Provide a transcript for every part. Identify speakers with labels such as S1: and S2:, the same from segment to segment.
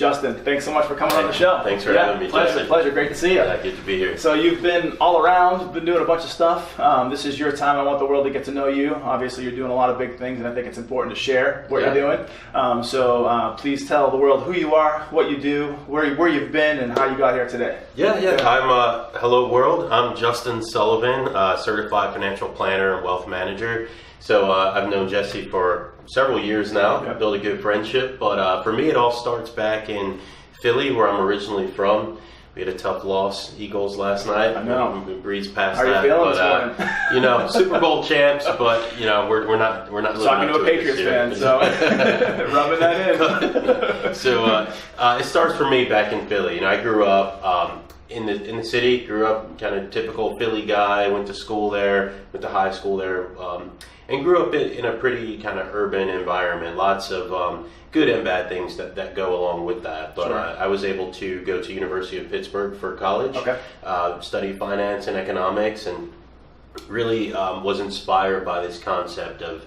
S1: Justin, thanks so much for coming on the show.
S2: Thanks for having me, Justin.
S1: Pleasure, great to see you.
S2: Yeah, good to be here.
S1: So you've been all around, been doing a bunch of stuff. This is your time. I want the world to get to know you. Obviously, you're doing a lot of big things, and I think it's important to share what you're doing. So please tell the world who you are, what you do, where you've been, and how you got here today.
S2: Yeah. I'm hello world. I'm Justin Sullivan, certified financial planner and wealth manager. So I've known Jesse for several years now.
S1: Yep.
S2: Built a good friendship, but for me it all starts back in Philly, where I'm originally from. We had a tough loss, Eagles, last night.
S1: I know.
S2: We breezed past
S1: How
S2: that.
S1: How are you feeling this morning?
S2: Super Bowl champs, but we're not
S1: talking to a Patriots fan, so rubbing that in.
S2: So it starts for me back in Philly. I grew up in the city. Grew up kind of typical Philly guy. Went to school there. Went to high school there. And grew up in a pretty kind of urban environment. Lots of good and bad things that go along with that. But
S1: sure.
S2: I was able to go to University of Pittsburgh for college, study finance and economics, and really was inspired by this concept of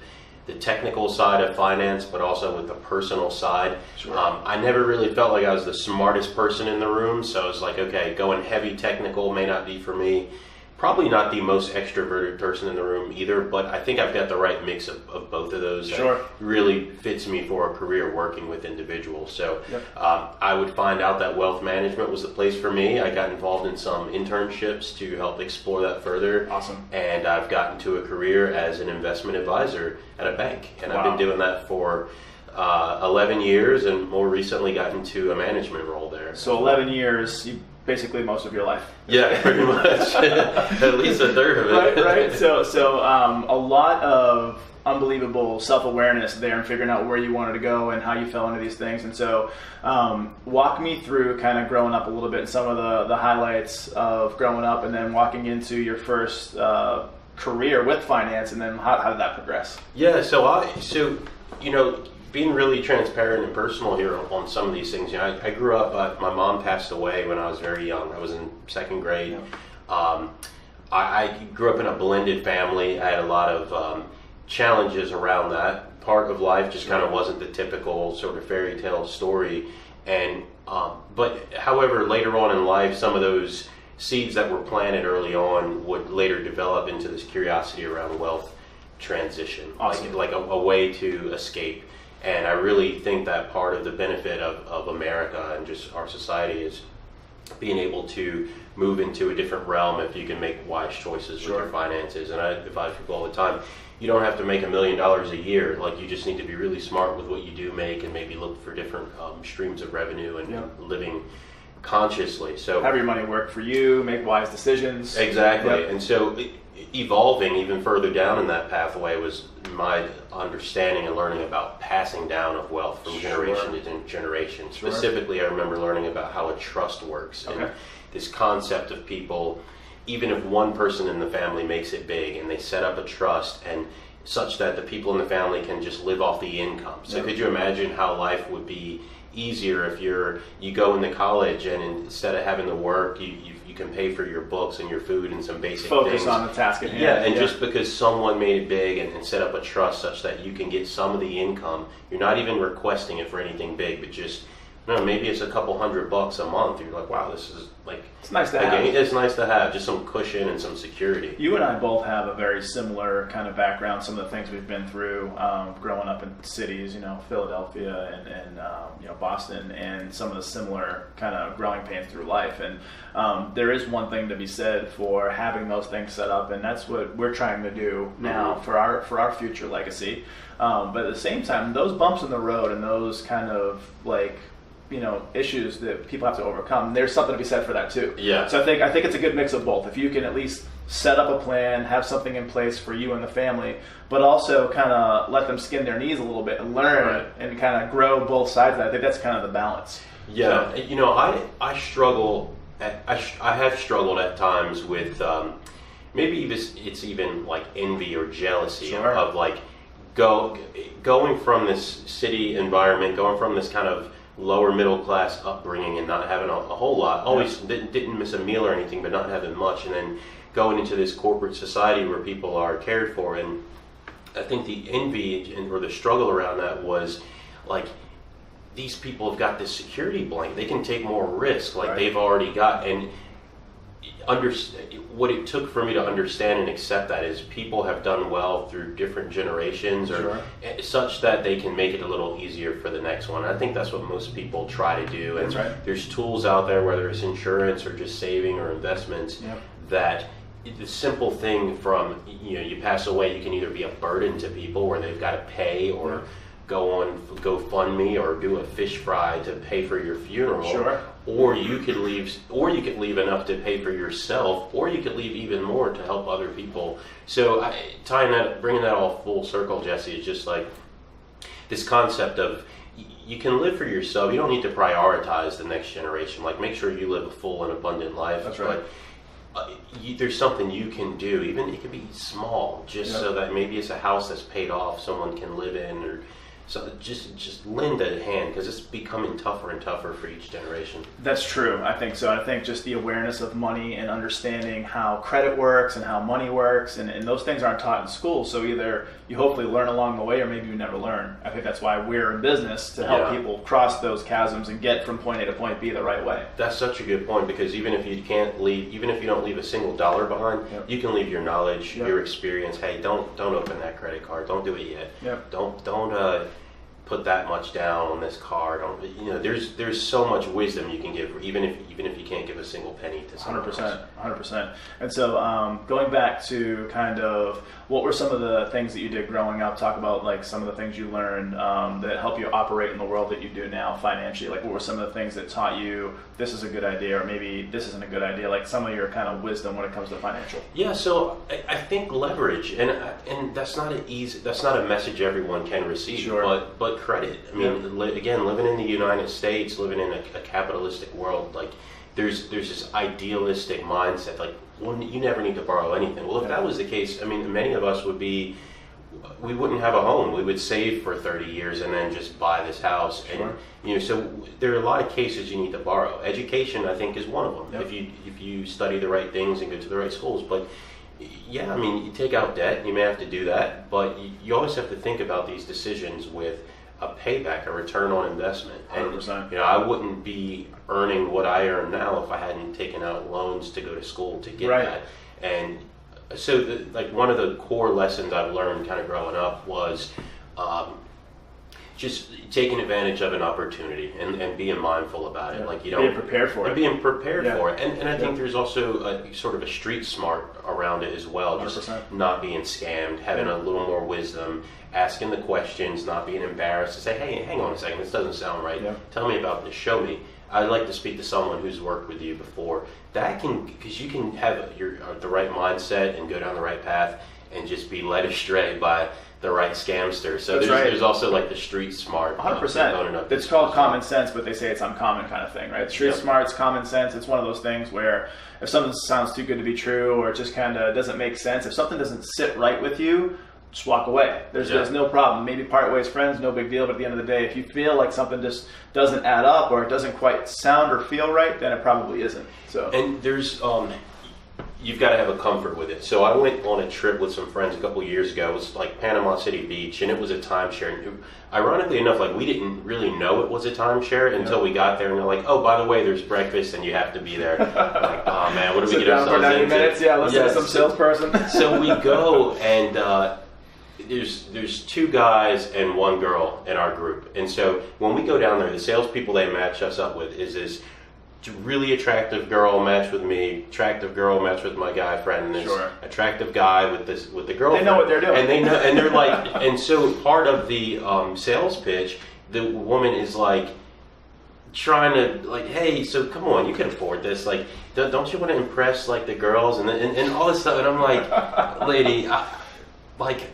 S2: the technical side of finance, but also with the personal side.
S1: Sure.
S2: I never really felt like I was the smartest person in the room, so I was like, okay, going heavy technical may not be for me. Probably not the most extroverted person in the room either, but I think I've got the right mix of both of those.
S1: Sure.
S2: That really fits me for a career working with individuals. So
S1: yep.
S2: I would find out that wealth management was the place for me. I got involved in some internships to help explore that further.
S1: Awesome.
S2: And I've gotten to a career as an investment advisor at a bank. And
S1: wow.
S2: I've been doing that for 11 years, and more recently got into a management role there.
S1: So 11 years, basically most of your life.
S2: Yeah, pretty much. At least a third of it.
S1: Right. So a lot of unbelievable self-awareness there and figuring out where you wanted to go and how you fell into these things. And so walk me through kind of growing up a little bit and some of the highlights of growing up and then walking into your first career with finance, and then how did that progress?
S2: Yeah, being really transparent and personal here on some of these things. I grew up, my mom passed away when I was very young. I was in second grade. Yeah. I grew up in a blended family. I had a lot of challenges around that. Part of life just kind of wasn't the typical sort of fairy tale story. And but however, later on in life, some of those seeds that were planted early on would later develop into this curiosity around wealth transition.
S1: Awesome.
S2: like a way to escape. And I really think that part of the benefit of America and just our society is being able to move into a different realm if you can make wise choices
S1: Sure.
S2: with your finances. And I advise people all the time, you don't have to make $1 million a year. Like, you just need to be really smart with what you do make and maybe look for different streams of revenue and living consciously. So
S1: have your money work for you, make wise decisions.
S2: Exactly.
S1: Yep.
S2: And so evolving even further down in that pathway was my understanding and learning about passing down of wealth from generation to generation.
S1: Sure.
S2: Specifically, I remember learning about how a trust works and this concept of people, even if one person in the family makes it big and they set up a trust and such that the people in the family can just live off the income. So could you imagine how life would be easier if you go into college and instead of having to work, you can pay for your books and your food and some basic things.
S1: Focus on the task at hand.
S2: Yeah, and just because someone made it big and set up a trust such that you can get some of the income, you're not even requesting it for anything big, but just, maybe it's a couple $100 a month. You're like, wow, this is like...
S1: It's nice to have.
S2: It's nice to have, just some cushion and some security.
S1: You and I both have a very similar kind of background, some of the things we've been through growing up in cities, Philadelphia and Boston, and some of the similar kind of growing pains through life. And there is one thing to be said for having those things set up, and that's what we're trying to do now for our future legacy. But at the same time, those bumps in the road and those kind of issues that people have to overcome, there's something to be said for that too.
S2: Yeah.
S1: So I think it's a good mix of both. If you can at least set up a plan, have something in place for you and the family, but also kind of let them skin their knees a little bit and learn and kind of grow both sides of that. I think that's kind of the balance.
S2: Yeah. So, I struggle. I have struggled at times with maybe it's even like envy or jealousy of like going from this city environment, going from this kind of lower middle class upbringing and not having a whole lot, always didn't miss a meal or anything, but not having much, and then going into this corporate society where people are cared for. And I think the envy or the struggle around that was like, these people have got this security blanket. They can take more risk, like
S1: Right.
S2: they've already got. And what it took for me to understand and accept that is people have done well through different generations, or
S1: Sure.
S2: such that they can make it a little easier for the next one. I think that's what most people try to do. And
S1: That's right.
S2: there's tools out there, whether it's insurance or just saving or investments,
S1: Yep.
S2: that the simple thing from, you pass away, you can either be a burden to people where they've got to pay, or go on GoFundMe or do a fish fry to pay for your funeral.
S1: Sure.
S2: Or you could leave enough to pay for yourself, or you could leave even more to help other people. So bringing that all full circle, Jesse, is just like this concept of you can live for yourself. You don't need to prioritize the next generation. Like, make sure you live a full and abundant life.
S1: That's right.
S2: But there's something you can do, even it could be small, just so that maybe it's a house that's paid off, someone can live in, or so just lend a hand, because it's becoming tougher and tougher for each generation.
S1: That's true. I think so. I think just the awareness of money and understanding how credit works and how money works, and those things aren't taught in school. So either you hopefully learn along the way, or maybe you never learn. I think that's why we're in business, to help people cross those chasms and get from point A to point B the right way.
S2: That's such a good point, because even if you don't leave a single dollar behind, you can leave your knowledge, your experience. Hey, don't open that credit card. Don't do it yet. Don't put that much down on this card. There's so much wisdom you can give, even if you can't give a single penny to someone.
S1: 100%. And so going back to kind of what were some of the things that you did growing up, talk about like some of the things you learned that help you operate in the world that you do now financially. Like, what were some of the things that taught you this is a good idea, or maybe this isn't a good idea, like some of your kind of wisdom when it comes to financial?
S2: Yeah, so I think leverage, and that's not a message everyone can receive, but credit. I mean, again, living in the United States, living in a capitalistic world, like there's this idealistic mindset, like, well, you never need to borrow anything. Well, if that was the case, I mean, many of us we wouldn't have a home. We would save for 30 years and then just buy this house. And so there are a lot of cases you need to borrow. Education, I think, is one of them. If you study the right things and go to the right schools. But yeah, I mean, you take out debt, you may have to do that, but you always have to think about these decisions with a payback, a return on investment. And
S1: 100%.
S2: I wouldn't be earning what I earn now if I hadn't taken out loans to go to school to get that. And so one of the core lessons I've learned kind of growing up was just taking advantage of an opportunity and being mindful about it. Like,
S1: being prepared for it.
S2: Being prepared for it. And I think there's also a sort of a street smart around it as well. Just
S1: 100%.
S2: not being scammed, having a little more wisdom, asking the questions, not being embarrassed to say, hey, hang on a second, this doesn't sound right. Tell me about this, show me. I'd like to speak to someone who's worked with you before. Because you can have the right mindset and go down the right path and just be led astray by the right scamster. So there's also like the street smart
S1: 100%. It's called common sense, but they say it's uncommon kind of thing, right? Street smart's common sense. It's one of those things where if something sounds too good to be true, or it just kind of doesn't make sense, if something doesn't sit right with you, just walk away. There's no problem. Maybe part ways friends, no big deal. But at the end of the day, if you feel like something just doesn't add up, or it doesn't quite sound or feel right, then it probably isn't. So,
S2: and there's you've got to have a comfort with it. So I went on a trip with some friends a couple of years ago. It was like Panama City Beach, and it was a timeshare. And ironically enough, like, we didn't really know it was a timeshare until we got there, and they're like, "Oh, by the way, there's breakfast, and you have to be there." Like, oh man, what do we get ourselves
S1: for 90
S2: into?
S1: minutes? Yeah, listen to some salesperson.
S2: So we go, and there's two guys and one girl in our group, and so when we go down there, the salespeople they match us up with is this really attractive girl match with me, attractive girl match with my guy friend, and this attractive guy with the girlfriend.
S1: They know what they're doing,
S2: and they know, and they're like, and so part of the sales pitch, the woman is like trying to, like, hey, so come on, you can afford this, like, don't you want to impress like the girls and all this stuff, and I'm like, lady,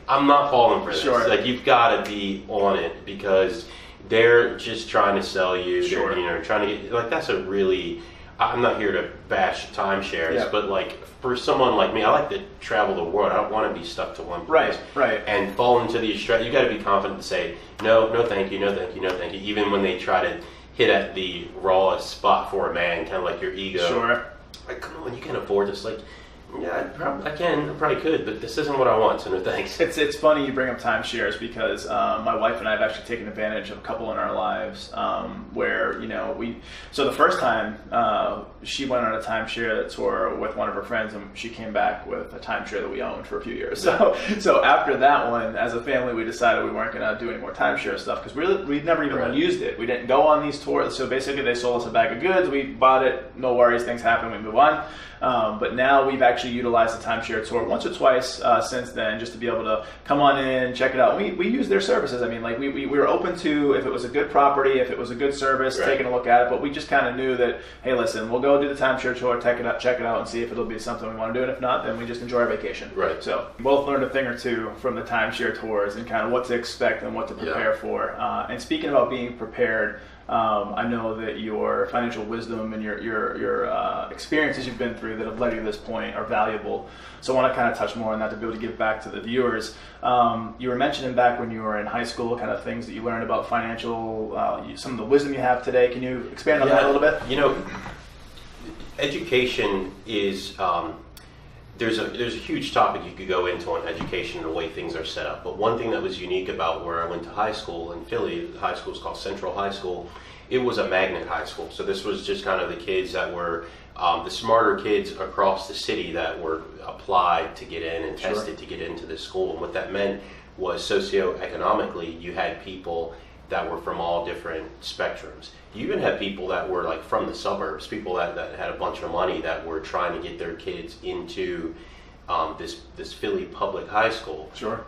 S2: I'm not falling for this. Like, you've got to be on it, because they're just trying to sell you. They're, trying to get, like, that's a really, I'm not here to bash timeshares, but like, for someone like me, I like to travel the world. I don't want to be stuck to one place. And fall into these strategies. You got to be confident to say, no thank you, no thank you, no thank you. Even when they try to hit at the rawest spot for a man, kind of like your ego. Like, come on, you can't afford this. Like, Yeah, I probably could, but this isn't what I want, so no thanks.
S1: It's funny you bring up timeshares because my wife and I have actually taken advantage of a couple in our lives where, so the first time she went on a timeshare tour with one of her friends, and she came back with a timeshare that we owned for a few years. So after that one, as a family, we decided we weren't going to do any more timeshare stuff because we'd never even used it. We didn't go on these tours. So basically they sold us a bag of goods. We bought it. No worries. Things happen. We move on. But now we've actually utilized the timeshare tour once or twice since then, just to be able to come on in, check it out. We use their services. I mean, like we were open to if it was a good property, if it was a good service, taking a look at it. But we just kind of knew that, hey, listen, we'll go do the timeshare tour, check it out, and see if it'll be something we want to do. And if not, then we just enjoy our vacation.
S2: Right.
S1: So we both learned a thing or two from the timeshare tours and kind of what to expect and what to prepare for. And speaking about being prepared, I know that your financial wisdom and your experiences you've been through that have led you to this point are valuable. So I want to kind of touch more on that to be able to give back to the viewers. You were mentioning back when you were in high school, kind of things that you learned about financial, some of the wisdom you have today. Can you expand on that a little bit?
S2: Education is, there's a huge topic you could go into on education and the way things are set up. But one thing that was unique about where I went to high school in Philly, the high school is called Central High School. It was a magnet high school. So this was just kind of the kids that were the smarter kids across the city that were applied to get in and tested to get into this school. And what that meant was socioeconomically, you had people that were from all different spectrums. You even had people that were like from the suburbs, people that had a bunch of money that were trying to get their kids into this Philly public high school.
S1: Sure.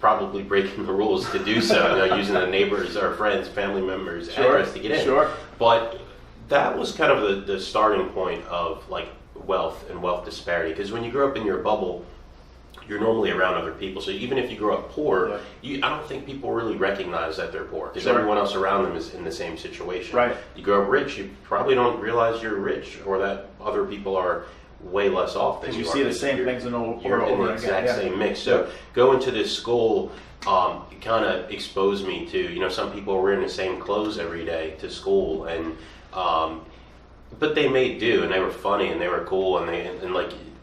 S2: Probably breaking the rules to do so, using the neighbors or friends, family members' address to get in.
S1: Sure.
S2: But that was kind of the starting point of like wealth and wealth disparity. Because when you grow up in your bubble, you're normally around other people. So even if you grow up poor, I don't think people really recognize that they're poor because everyone else around them is in the same situation.
S1: Right.
S2: You grow up rich, you probably don't realize you're rich or that other people are way less off than you are.
S1: Because you see the same things over
S2: in the exact same mix. So going to this school kind of exposed me to, some people were in the same clothes every day to school, and but they made do, and they were funny, and they were cool, and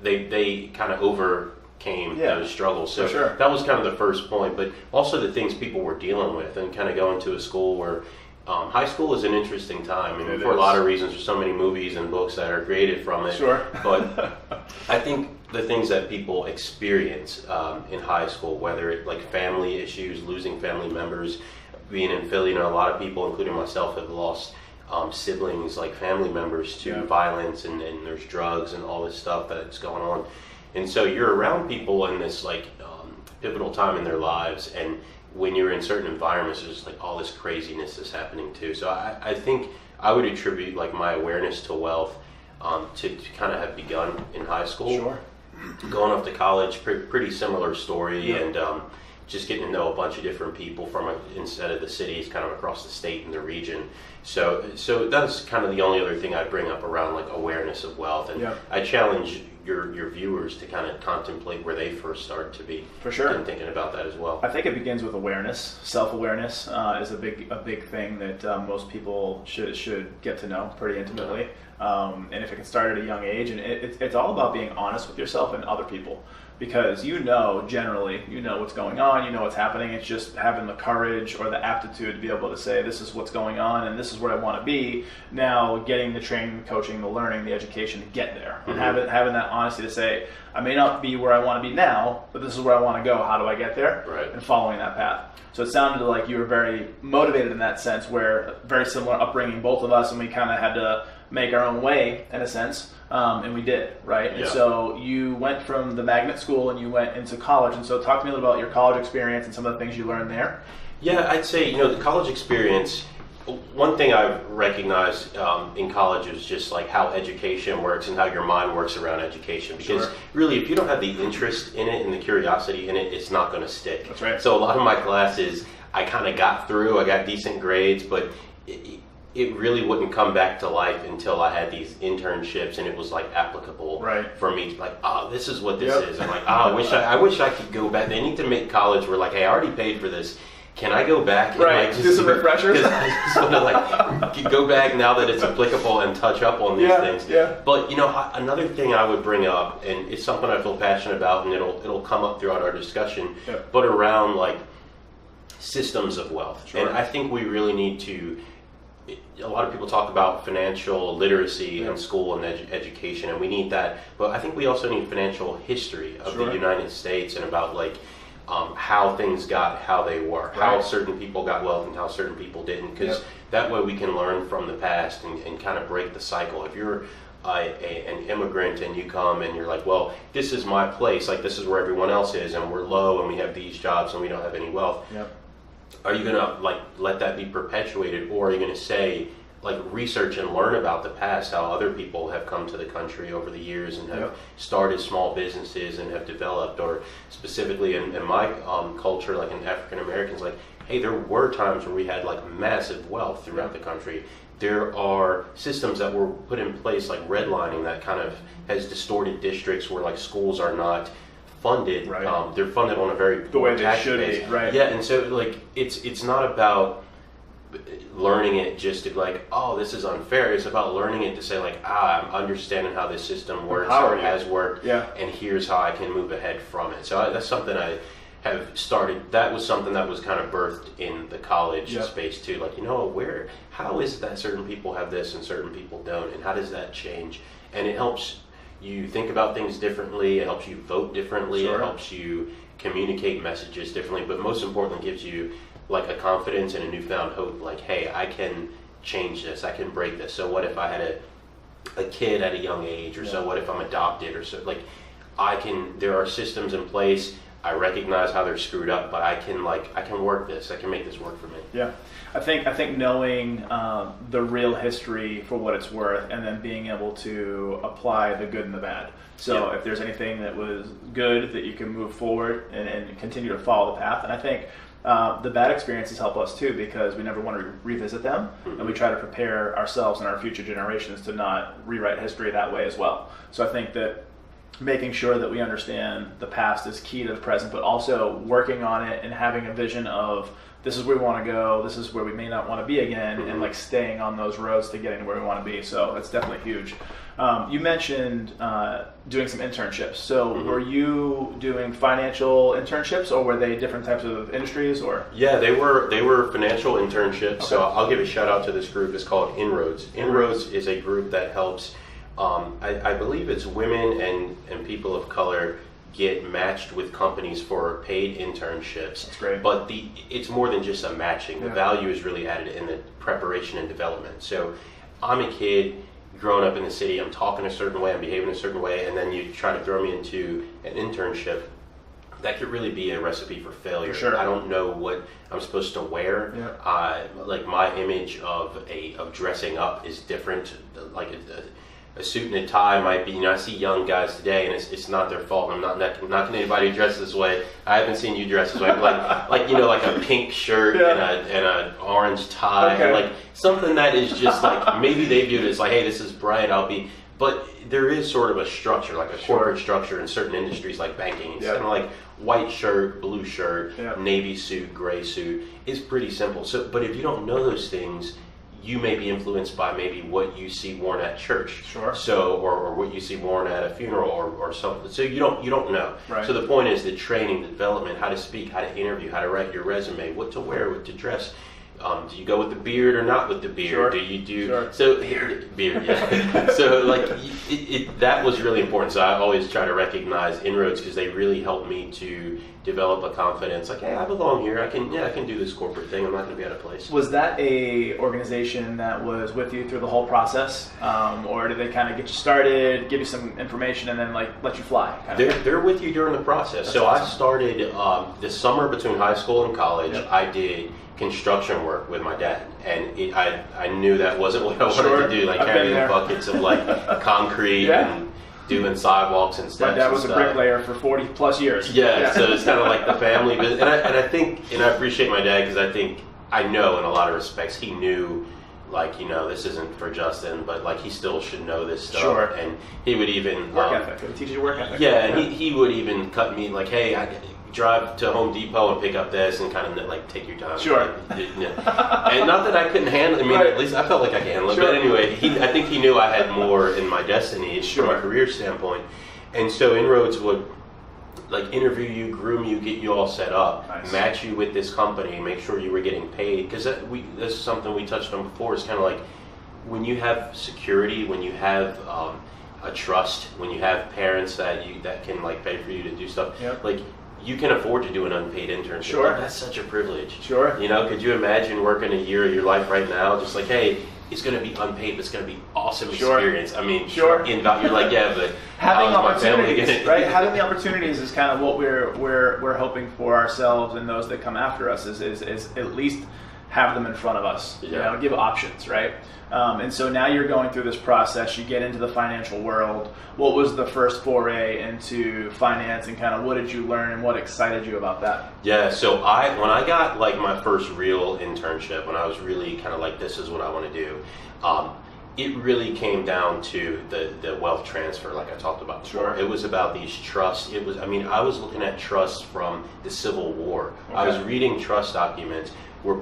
S2: they kind of overcame those struggles. So that was kind of the first point, but also the things people were dealing with, and kind of going to a school where high school is an interesting time, and for a lot of reasons. There's so many movies and books that are created from it.
S1: Sure.
S2: But I think the things that people experience in high school, whether it's like family issues, losing family members, being in Philly, a lot of people, including myself, have lost siblings, like family members, to violence, and there's drugs and all this stuff that's going on. And so you're around people in this like pivotal time in their lives, and when you're in certain environments, there's like all this craziness is happening too. So I think I would attribute like my awareness to wealth to kind of have begun in high school.
S1: Sure.
S2: Going off to college, pretty similar story, and just getting to know a bunch of different people from instead of the cities, kind of across the state and the region. So that's kind of the only other thing I'd bring up around like awareness of wealth, and I challenge your viewers to kind of contemplate where they first started to be.
S1: For sure.
S2: And thinking about that as well.
S1: I think it begins with awareness. Self-awareness is a big thing that most people should get to know pretty intimately. And if it can start at a young age, and it's all about being honest with yourself and other people. Because generally, what's going on, what's happening. It's just having the courage or the aptitude to be able to say, this is what's going on and this is where I want to be. Now, getting the training, the coaching, the learning, the education to get there. And having that honesty to say, I may not be where I want to be now, but this is where I want to go. How do I get there?
S2: Right. And
S1: following that path. So it sounded like you were very motivated in that sense, where very similar upbringing, both of us, and we kind of had to make our own way in a sense. And we did, right? And so you went from the magnet school and you went into college. And so talk to me a little about your college experience and some of the things you learned there.
S2: Yeah, I'd say, the college experience, one thing I've recognized in college is just like how education works and how your mind works around education. Because really, if you don't have the interest in it and the curiosity in it, it's not going to stick.
S1: That's right.
S2: So a lot of my classes, I kind of got through, I got decent grades, but it really wouldn't come back to life until I had these internships and it was like applicable for me. Like, this is what this is. I'm like, I wish I could go back. They need to make college where like, hey, I already paid for this. can I go back and
S1: right.
S2: just
S1: do some refreshers?
S2: I just want to like go back now that it's applicable and touch up on these things.
S1: Yeah.
S2: But another thing I would bring up, and it's something I feel passionate about, and it'll come up throughout our discussion, but around like systems of wealth. Sure. And I think we really need to. A lot of people talk about financial literacy in school and education, and we need that. But I think we also need financial history of the United States and about like how things got how they were, how certain people got wealth and how certain people didn't. Because that way we can learn from the past and kind of break the cycle. If you're an immigrant and you come and you're like, well, this is my place, like this is where everyone else is, and we're low and we have these jobs and we don't have any wealth. Are you going to like let that be perpetuated, or are you going to say like research and learn about the past, how other people have come to the country over the years and have started small businesses and have developed, or specifically in my culture, like in African Americans, like, hey, there were times where we had like massive wealth throughout the country. There are systems that were put in place, like redlining, that kind of has distorted districts where like schools are not funded. They're funded on a very
S1: the way they
S2: tax
S1: should
S2: base.
S1: be, right?
S2: Yeah, and so like it's not about learning it just to like, oh, this is unfair. It's about learning it to say like, I'm understanding how this system works, how it has worked, and here's how I can move ahead from it. So that's something I have started. That was something that was kind of birthed in the college space too. Like, how is it that certain people have this and certain people don't, and how does that change? And it helps you think about things differently. It helps you vote differently. It helps you communicate messages differently. But most importantly, gives you like a confidence and a newfound hope. Like, hey, I can change this. I can break this. So what if I had a kid at a young age, or so what if I'm adopted, or so like I can. There are systems in place. I recognize how they're screwed up, but I can work this. I can make this work for me.
S1: Yeah, I think knowing the real history for what it's worth, and then being able to apply the good and the bad. So if there's anything that was good, that you can move forward and continue to follow the path. And I think the bad experiences help us too, because we never want to revisit them, and we try to prepare ourselves and our future generations to not rewrite history that way as well. So I think that making sure that we understand the past is key to the present, but also working on it and having a vision of this is where we want to go, this is where we may not want to be again, and like staying on those roads to getting to where we want to be. So that's definitely huge. You mentioned doing some internships. So were you doing financial internships, or were they different types of industries? Or
S2: they were financial internships. Okay. So I'll give a shout out to this group. It's called Inroads. Inroads is a group that helps I believe it's women and people of color get matched with companies for paid internships.
S1: That's great.
S2: But it's more than just a matching. The value is really added in the preparation and development. So I'm a kid growing up in the city, I'm talking a certain way, I'm behaving a certain way, and then you try to throw me into an internship. That could really be a recipe for failure.
S1: For sure.
S2: I don't know what I'm supposed to wear. Like my image of dressing up is different. Like a suit and a tie might be, I see young guys today, and it's not their fault. I'm not knocking anybody who dresses this way. I haven't seen you dress this way. But like a pink shirt and an orange tie, and like something that is just like, maybe they view it as like, hey, this is bright, but there is sort of a structure, like a corporate structure in certain industries like banking. It's kind of like white shirt, blue shirt, navy suit, gray suit. It's pretty simple. So, but if you don't know those things, you may be influenced by maybe what you see worn at church. So, or what you see worn at a funeral or something. So you don't know. So the point is the training, the development, how to speak, how to interview, how to write your resume, what to wear, what to dress. Do you go with the beard or not with the beard? Do you do so beard? Yeah. So like that was really important. So I always try to recognize Inroads because they really helped me to develop a confidence. Like, hey, I belong here. I can do this corporate thing. I'm not going to be out of place.
S1: Was that a organization that was with you through the whole process, or did they kind of get you started, give you some information, and then like let you fly?
S2: They're with you during the process. So awesome. I started this summer between high school and college. I did construction work with my dad, and I knew that wasn't what I wanted to do, like carrying buckets of like concrete and doing sidewalks and steps.
S1: My dad was a bricklayer for 40 plus years.
S2: Yeah, so it's kind of like the family business. And I think, and I appreciate my dad because I know in a lot of respects he knew, like, this isn't for Justin, but like he still should know this stuff. And he would even
S1: work ethic. It teaches you work ethic.
S2: Yeah, and he would even cut me like, hey, drive to Home Depot and pick up this and kind of like take your time.
S1: Sure.
S2: And not that I couldn't handle it. I mean, at least I felt like I could handle it.
S1: Sure.
S2: But anyway, I think he knew I had more in my destiny from a career standpoint. And so Inroads would like interview you, groom you, get you all set up, match you with this company, make sure you were getting paid. Because that's something we touched on before. It's kind of like when you have security, when you have a trust, when you have parents that can like pay for you to do stuff, like you can afford to do an unpaid internship.
S1: Sure.
S2: Like, that's such a privilege.
S1: Sure.
S2: You know, could you imagine working a year of your life right now, just like, hey, it's going to be unpaid, but it's going to be awesome experience. I mean, you're like, yeah, but
S1: having
S2: my family
S1: opportunities, right? Having the opportunities is kind of what we're hoping for ourselves and those that come after us is at least have them in front of us. You know, give options, right? And so now you're going through this process. You get into the financial world. What was the first foray into finance, and kind of what did you learn, and what excited you about that?
S2: Yeah, so when I got like my first real internship, when I was really kind of like, this is what I want to do, it really came down to the wealth transfer, like I talked about before.
S1: Sure.
S2: It was about these trusts. I was looking at trusts from the Civil War. Okay. I was reading trust documents where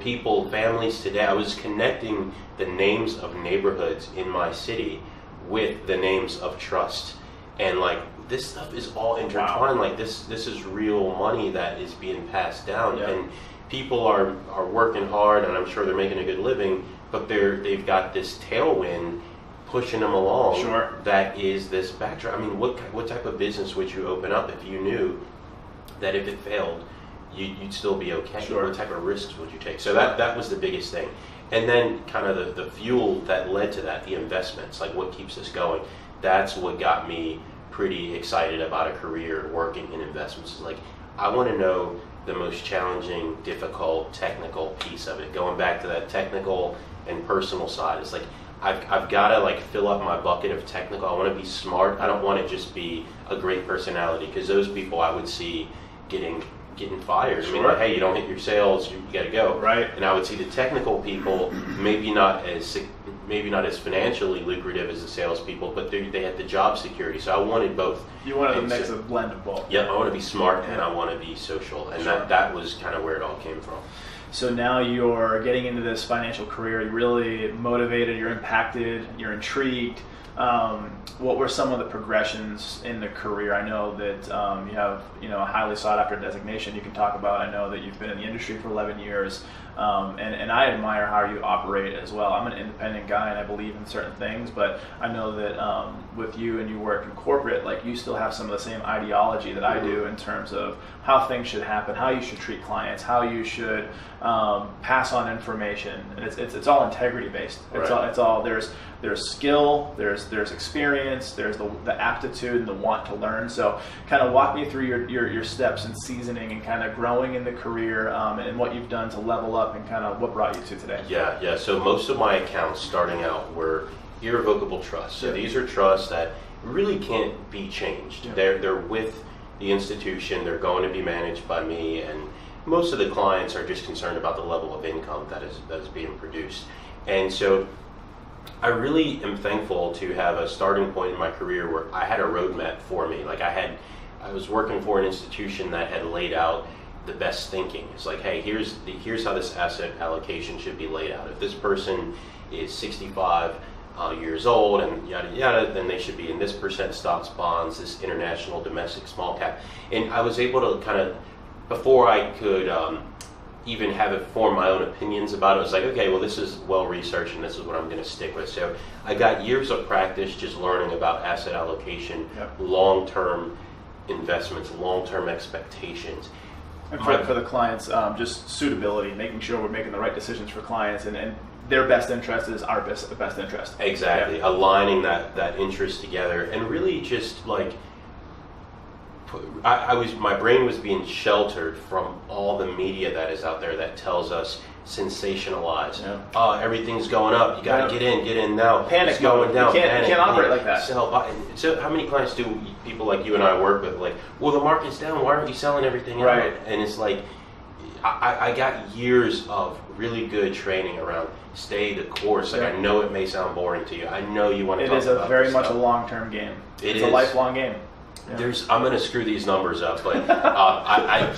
S2: families today, I was connecting the names of neighborhoods in my city with the names of trusts. And like, this stuff is all intertwined. Wow. Like this is real money that is being passed down. Yeah. And people are working hard, and I'm sure they're making a good living, but they've got this tailwind pushing them along.
S1: Sure.
S2: That is this backdrop. I mean, what type of business would you open up if you knew that if it failed, you'd still be okay?
S1: Sure.
S2: What type of risks would you take? So that was the biggest thing. And then kind of the fuel that led to that, the investments, like what keeps us going, that's what got me pretty excited about a career working in investments. It's like, I want to know the most challenging, difficult, technical piece of it. Going back to that technical and personal side, it's like, I've got to like fill up my bucket of technical. I want to be smart. I don't want to just be a great personality, because those people I would see getting fired.
S1: Sure.
S2: I mean, like, hey, you don't hit your sales, you got to go.
S1: Right.
S2: And I would see the technical people maybe not as financially lucrative as the salespeople, but they had the job security. So I wanted both.
S1: You wanted to mix a blend of both.
S2: Yeah, I want to be smart and I want to be social, and that was kind of where it all came from.
S1: So now you're getting into this financial career. You're really motivated. You're impacted. You're intrigued. What were some of the progressions in the career? I know that you have a highly sought after designation you can talk about. I know that you've been in the industry for 11 years, and I admire how you operate as well. I'm an independent guy and I believe in certain things, but I know that with you and you work in corporate, like you still have some of the same ideology that I do in terms of how things should happen, how you should treat clients, how you should pass on information, and it's all integrity based. It's all there's skill, there's experience, there's the aptitude and the want to learn. So kind of walk me through your steps in seasoning and kind of growing in the career, and what you've done to level up and kind of what brought you to today.
S2: Yeah. So most of my accounts starting out were irrevocable trusts. So these are trusts that really can't be changed. Yeah. They're with the institution, they're going to be managed by me, and most of the clients are just concerned about the level of income that is being produced. And so I really am thankful to have a starting point in my career where I had a roadmap for me. Like I was working for an institution that had laid out the best thinking. It's like, hey, here's how this asset allocation should be laid out. If this person is 65 years old and yada yada, then they should be in this percent stocks, bonds, this international, domestic, small cap. And I was able to kind of, before I could even have it form my own opinions about it, I was like, okay, well, this is well researched and this is what I'm going to stick with. So I got years of practice just learning about asset allocation, long-term investments, long-term expectations.
S1: And for the clients, just suitability, making sure we're making the right decisions for clients, and their best interest is our best interest.
S2: Exactly, aligning that interest together, and really just like, my brain was being sheltered from all the media that is out there that tells us sensationalize. Everything's going up. You got to get in now.
S1: Panic
S2: it's going down.
S1: You can't operate like that.
S2: So how many clients do people like you and I work with? Like, well, the market's down. Why aren't you selling everything out?
S1: Right.
S2: And it's like, I got years of really good training around stay the course. Like, I know it may sound boring to you. I know you want to talk about
S1: it is very much a long-term game. It's a lifelong game.
S2: I'm going to screw these numbers up, but I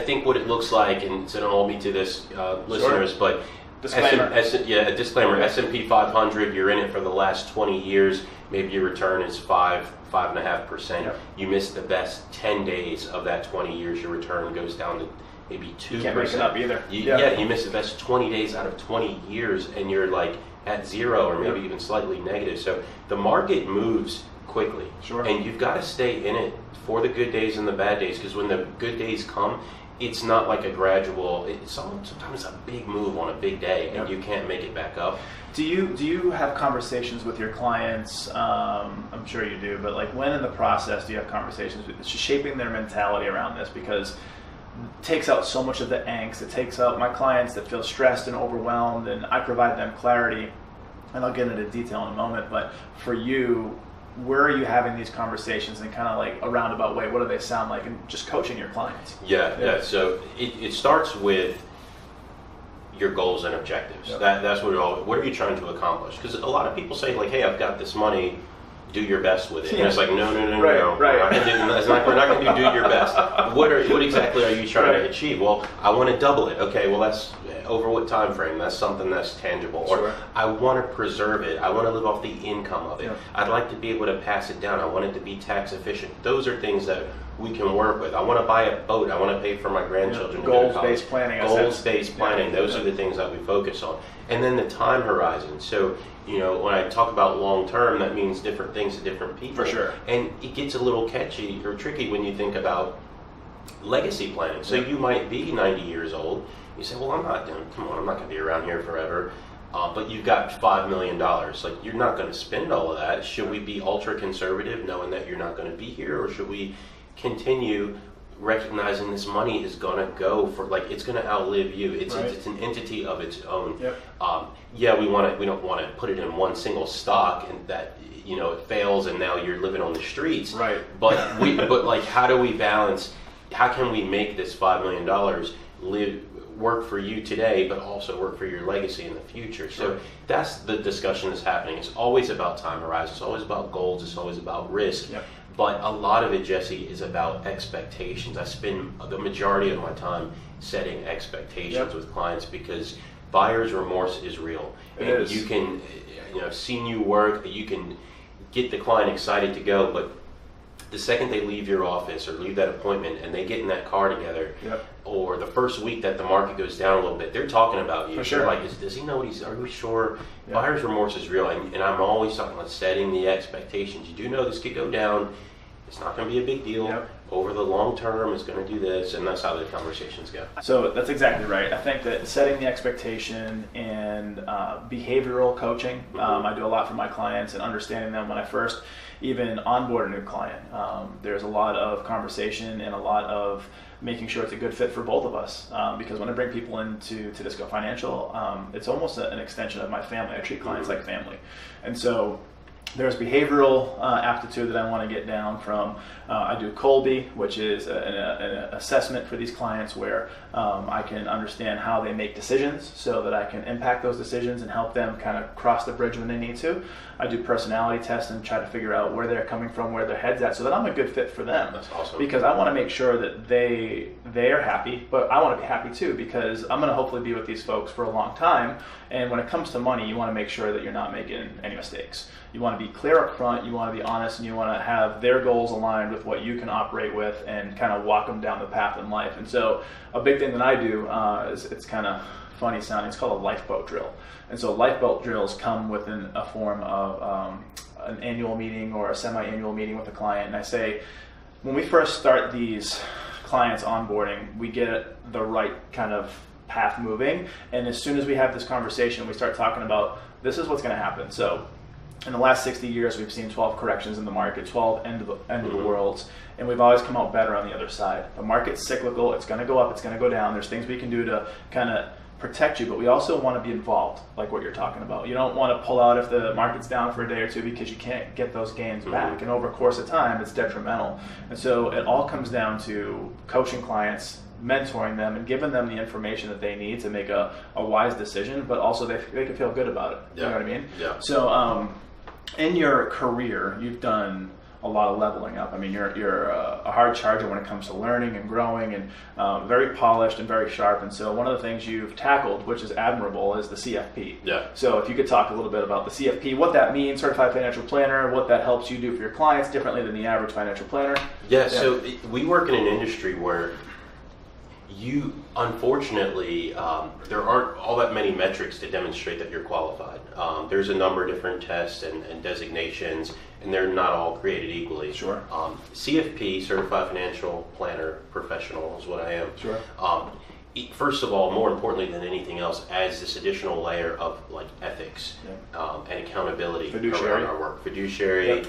S2: think what it looks like, and so don't hold me to this, listeners, but
S1: disclaimer.
S2: A disclaimer. S&P 500. You're in it for the last 20 years. Maybe your return is 5.5%.
S1: Yep.
S2: You miss the best 10 days of that 20 years. Your return goes down to maybe 2%.
S1: You can't make it up either.
S2: You miss the best 20 days out of 20 years, and you're like at zero or maybe even slightly negative. So the market moves quickly, and you've got to stay in it for the good days and the bad days, because when the good days come, it's not like a gradual, it's sometimes a big move on a big day, and you can't make it back up.
S1: Do you have conversations with your clients? I'm sure you do, but like when in the process do you have conversations with shaping their mentality around this? Because it takes out so much of the angst. It takes out my clients that feel stressed and overwhelmed, and I provide them clarity, and I'll get into detail in a moment. But for you, where are you having these conversations, and kind of like a roundabout way, what do they sound like, and just coaching your clients?
S2: Yeah. So it starts with your goals and objectives. That's what are you trying to accomplish? Because a lot of people say like, hey, I've got this money, do your best with it. And it's like, no.
S1: Right.
S2: We're not going to do your best. What exactly are you trying to achieve? Well, I want to double it. Okay, well, that's over what time frame? That's something that's tangible. Or I want to preserve it. I want to live off the income of it. I'd like to be able to pass it down. I want it to be tax efficient. Those are things that we can work with. I want to buy a boat. I want to pay for my grandchildren to go to college.
S1: Goals-based planning.
S2: Goals-based planning. Those are the things that we focus on. And then the time horizon. So, when I talk about long term, that means different things to different people.
S1: For sure.
S2: And it gets a little catchy or tricky when you think about legacy planning. So you might be 90 years old. You say, well, I'm not going to be around here forever. But you've got $5 million. Like, you're not going to spend all of that. Should we be ultra conservative knowing that you're not going to be here? Or should we continue recognizing this money is going to go for, like, it's going to outlive you. It's an entity of its own. We don't want to put it in one single stock and that, it fails and now you're living on the streets.
S1: Right.
S2: But like, how do we balance, how can we make this $5 million work for you today, but also work for your legacy in the future? So that's the discussion that's happening. It's always about time horizon. It's always about goals. It's always about risk. But a lot of it, Jesse, is about expectations. I spend the majority of my time setting expectations with clients because buyer's remorse is real. And you can, I've seen you work, you can get the client excited to go, but the second they leave your office or leave that appointment and they get in that car together, or the first week that the market goes down a little bit, they're talking about you.
S1: For sure.
S2: They're like, does he know what are we sure? Buyer's remorse is real, and I'm always talking about setting the expectations. You do know this could go down. It's not going to be a big deal. Over the long term, it's going to do this, and that's how the conversations go.
S1: So that's exactly right. I think that setting the expectation and behavioral coaching, I do a lot for my clients and understanding them when I first even onboard a new client. There's a lot of conversation and a lot of making sure it's a good fit for both of us. Because when I bring people into Disco Financial, it's almost an extension of my family. I treat clients like family. And so there's behavioral aptitude that I want to get down from. I do Colby, which is an assessment for these clients where I can understand how they make decisions so that I can impact those decisions and help them kind of cross the bridge when they need to. I do personality tests and try to figure out where they're coming from, where their head's at, so that I'm a good fit for them.
S2: That's awesome.
S1: Because I want to make sure that they are happy, but I want to be happy too, because I'm going to hopefully be with these folks for a long time. And when it comes to money, you want to make sure that you're not making any mistakes. You want to be clear up front, you want to be honest, and you want to have their goals aligned with what you can operate with and kind of walk them down the path in life. And so a big thing that I do is, it's kind of funny sounding, it's called a lifeboat drill. And so lifeboat drills come within a form of an annual meeting or a semi-annual meeting with a client. And I say, when we first start these clients onboarding, we get the right kind of path moving. And as soon as we have this conversation, we start talking about, this is what's going to happen. So in the last 60 years, we've seen 12 corrections in the market, 12 end of the worlds, and we've always come out better on the other side. The market's cyclical. It's going to go up. It's going to go down. There's things we can do to kind of protect you, but we also want to be involved, like what you're talking about. You don't want to pull out if the market's down for a day or two because you can't get those gains back. And over a course of time, it's detrimental. And so it all comes down to coaching clients, mentoring them, and giving them the information that they need to make a wise decision, but also they can feel good about it. You know what I mean?
S2: Yeah.
S1: So in your career, you've done a lot of leveling up. I mean, you're a hard charger when it comes to learning and growing, and very polished and very sharp. And so one of the things you've tackled, which is admirable, is the CFP.
S2: Yeah.
S1: So if you could talk a little bit about the CFP, what that means, Certified Financial Planner, what that helps you do for your clients differently than the average financial planner.
S2: Yeah. So we work in an industry where you, unfortunately, there aren't all that many metrics to demonstrate that you're qualified. There's a number of different tests and designations, and they're not all created equally.
S1: Sure.
S2: CFP, Certified Financial Planner Professional, is what I am.
S1: Sure.
S2: First of all, more importantly than anything else, adds this additional layer of like ethics and accountability
S1: Fiduciary.
S2: around our work. Fiduciary.
S1: Yep.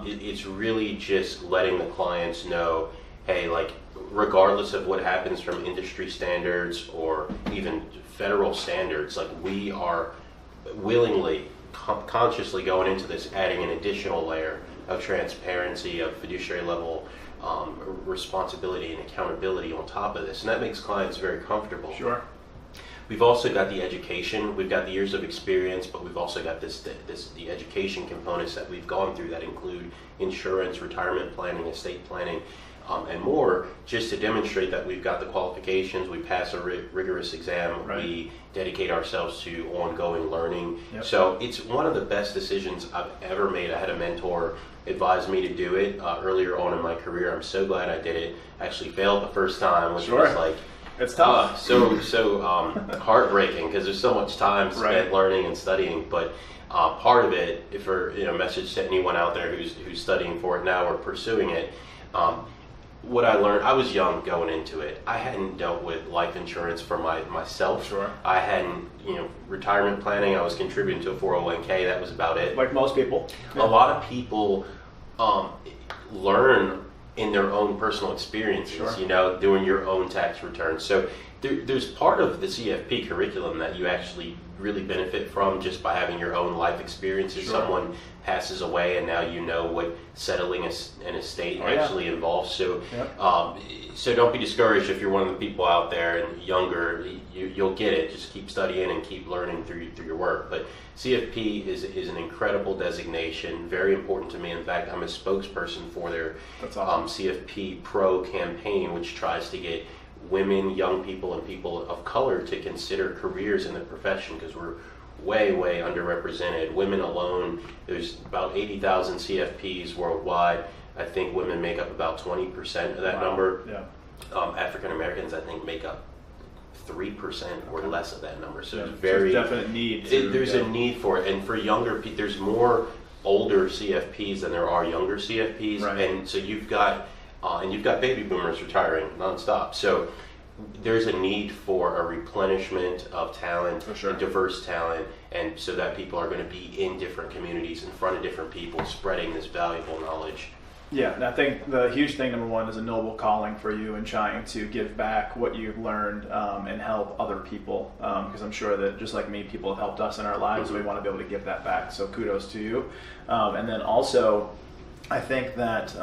S2: It's really just letting the clients know, hey, like, regardless of what happens from industry standards or even federal standards, like, we are willingly, consciously going into this, adding an additional layer of transparency, of fiduciary level responsibility and accountability on top of this, and that makes clients very comfortable.
S1: Sure.
S2: We've also got the education, we've got the years of experience, but we've also got the education components that we've gone through that include insurance, retirement planning, estate planning, and more, just to demonstrate that we've got the qualifications, we pass a rigorous exam,
S1: right.
S2: We dedicate ourselves to ongoing learning.
S1: Yep.
S2: So it's one of the best decisions I've ever made. I had a mentor advise me to do it earlier on in my career. I'm so glad I did it. I actually failed the first time, which was like,
S1: it's tough.
S2: So heartbreaking, because there's so much time spent learning and studying. But part of it, if message to anyone out there who's studying for it now or pursuing it, what I learned, I was young going into it. I hadn't dealt with life insurance for myself.
S1: Sure.
S2: I hadn't, retirement planning. I was contributing to a 401k. That was about it.
S1: Like most people.
S2: A lot of people learn in their own personal experiences,
S1: sure.
S2: Doing your own tax returns. So there's part of the CFP curriculum that you actually really benefit from just by having your own life experiences.
S1: Sure.
S2: Someone passes away and now you know what settling an estate actually involves. So so don't be discouraged if you're one of the people out there and younger. You'll get it. Just keep studying and keep learning through your work. But CFP is an incredible designation, very important to me. In fact, I'm a spokesperson for their CFPPro campaign, which tries to get women, young people, and people of color to consider careers in the profession, because we're way underrepresented. Women alone, there's about 80,000 CFPs worldwide. I think women make up about 20% of that number.
S1: Yeah.
S2: African Americans, I think, make up 3% or less of that number. So it's
S1: there's a definite need.
S2: There's a need for it, and for younger people, there's more older CFPs than there are younger CFPs, and so you've got baby boomers retiring nonstop. So there's a need for a replenishment of talent, diverse talent, and so that people are going to be in different communities, in front of different people, spreading this valuable knowledge.
S1: Yeah, and I think the huge thing, number one, is a noble calling for you in trying to give back what you've learned and help other people, because I'm sure that just like me, people have helped us in our lives, and we want to be able to give that back. So kudos to you. And then also, I think that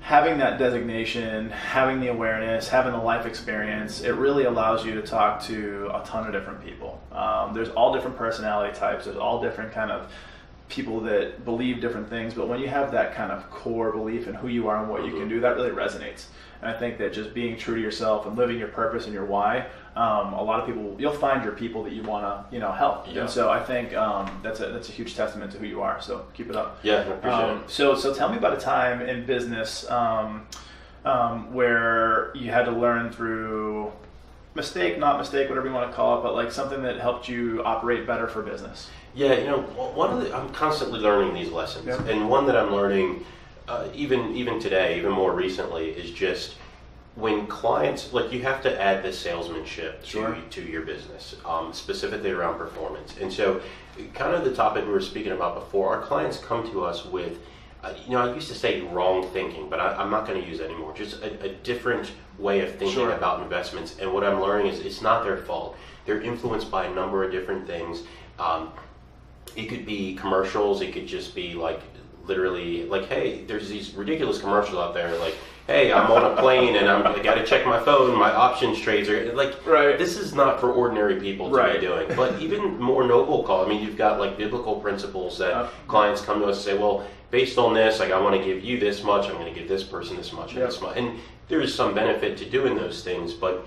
S1: having that designation, having the awareness, having the life experience, it really allows you to talk to a ton of different people. There's all different personality types. There's all different kind of people that believe different things. But when you have that kind of core belief in who you are and what you can do, that really resonates. And I think that just being true to yourself and living your purpose and your why, a lot of people, you'll find your people that you want to, help. Yeah. And so I think that's a huge testament to who you are. So keep it up.
S2: Yeah, I appreciate it.
S1: So tell me about a time in business where you had to learn through mistake, not mistake, whatever you want to call it, but like something that helped you operate better for business.
S2: Yeah, I'm constantly learning these lessons, and one that I'm learning even today, even more recently, is just when clients, like, you have to add this salesmanship to your business, specifically around performance. And so kind of the topic we were speaking about before, our clients come to us with, I used to say wrong thinking, but I'm not going to use that anymore, just a different way of thinking about investments. And what I'm learning is it's not their fault. They're influenced by a number of different things. It could be commercials. It could just be like literally like, hey, there's these ridiculous commercials out there like, hey, I'm on a plane and I got to check my phone, my options trades are like, this is not for ordinary people to be doing. But even more noble call, I mean, you've got like biblical principles that clients come to us and say, well, based on this, like I want to give you this much, I'm going to give this person this much and this much. And there is some benefit to doing those things, but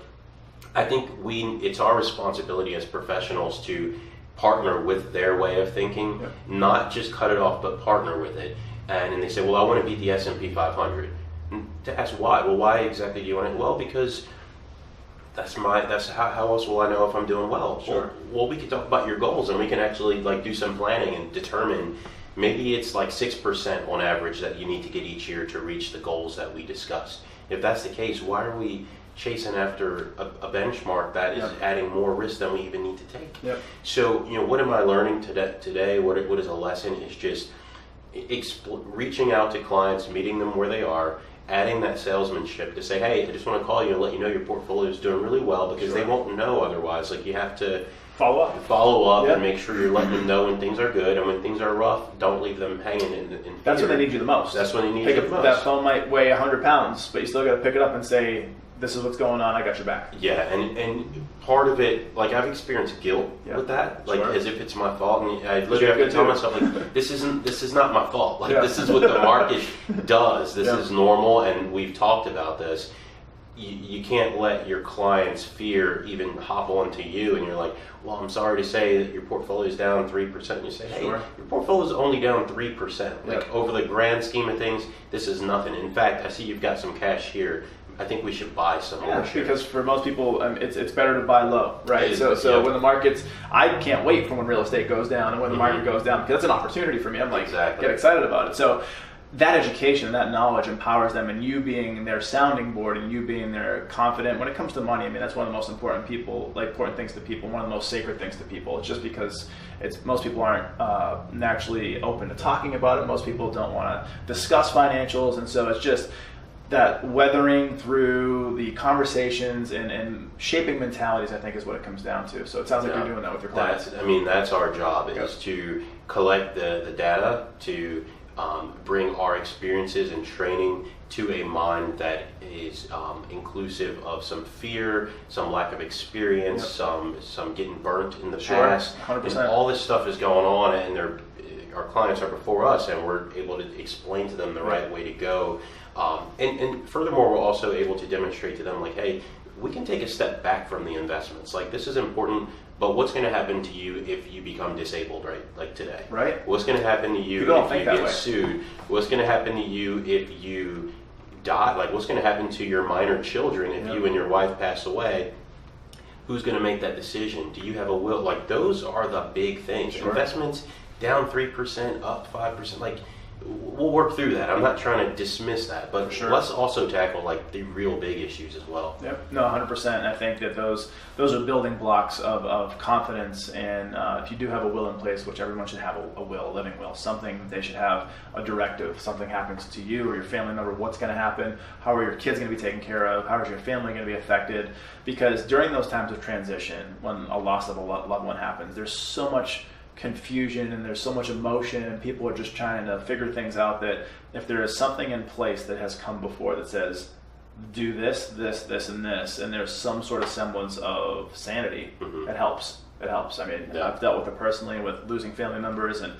S2: I think it's our responsibility as professionals to partner with their way of thinking, not just cut it off, but partner with it. And then they say, well, I want to beat the S&P 500. And to ask why? Well, why exactly do you want it? Well, because that's how else will I know if I'm doing well?
S1: Sure.
S2: Well, we can talk about your goals and we can actually like do some planning and determine maybe it's like 6% on average that you need to get each year to reach the goals that we discussed. If that's the case, why are we chasing after a benchmark that is adding more risk than we even need to take? So, what am I learning today? What is a lesson is just reaching out to clients, meeting them where they are, adding that salesmanship to say, hey, I just want to call you and let you know your portfolio is doing really well, because they won't know otherwise. Like, you have to follow up and make sure you're letting them know when things are good, and when things are rough, don't leave them hanging in fear.
S1: That's when they need you the most.
S2: That's when they need you the most.
S1: That phone might weigh 100 pounds, but you still got to pick it up and say, this is what's going on, I got your back.
S2: Yeah, and part of it, like I've experienced guilt with that, like as if it's my fault, and I literally have to tell myself, like, this is not my fault. Like this is what the market does. This is normal, and we've talked about this. You can't let your client's fear even hop onto you, and you're like, well, I'm sorry to say that your portfolio is down 3%. And you say, hey, your portfolio is only down 3%. Like over the grand scheme of things, this is nothing. In fact, I see you've got some cash here. I think we should buy some more shares. Because
S1: for most people, it's better to buy low, right? So when the market's, I can't wait for when real estate goes down and when the market goes down, because that's an opportunity for me. I'm like, get excited about it. So that education, that knowledge empowers them, and you being their sounding board and you being their confident when it comes to money. I mean, that's one of the most important things to people, one of the most sacred things to people. It's just because most people aren't naturally open to talking about it. Most people don't want to discuss financials, and so it's just that weathering through the conversations and shaping mentalities, I think, is what it comes down to. So it sounds like you're doing that with your clients.
S2: That's our job, is to collect the data, to bring our experiences and training to a mind that is inclusive of some fear, some lack of experience, some getting burnt in the past.
S1: 100%.
S2: And all this stuff is going on, and our clients are before us, and we're able to explain to them the right way to go. And furthermore, we're also able to demonstrate to them, like, hey, we can take a step back from the investments. Like, this is important, but what's going to happen to you if you become disabled, right? Like today.
S1: Right.
S2: What's going to happen to you if you get sued? What's going to happen to you if you die? Like, what's going to happen to your minor children if you and your wife pass away? Who's going to make that decision? Do you have a will? Like, those are the big things. Investments down 3%, up 5%. Like, we'll work through that. I'm not trying to dismiss that, but let's also tackle like the real big issues as well.
S1: Yep. No, 100%. I think that those are building blocks of confidence. And if you do have a will in place, which everyone should have a will, a living will, something they should have a directive. Something happens to you or your family member, what's going to happen? How are your kids going to be taken care of? How is your family going to be affected? Because during those times of transition, when a loss of a loved one happens, there's so much confusion and there's so much emotion, and people are just trying to figure things out, that if there is something in place that has come before that says do this, this, this, and this, and there's some sort of semblance of sanity, it helps. I mean, I've dealt with it personally with losing family members, and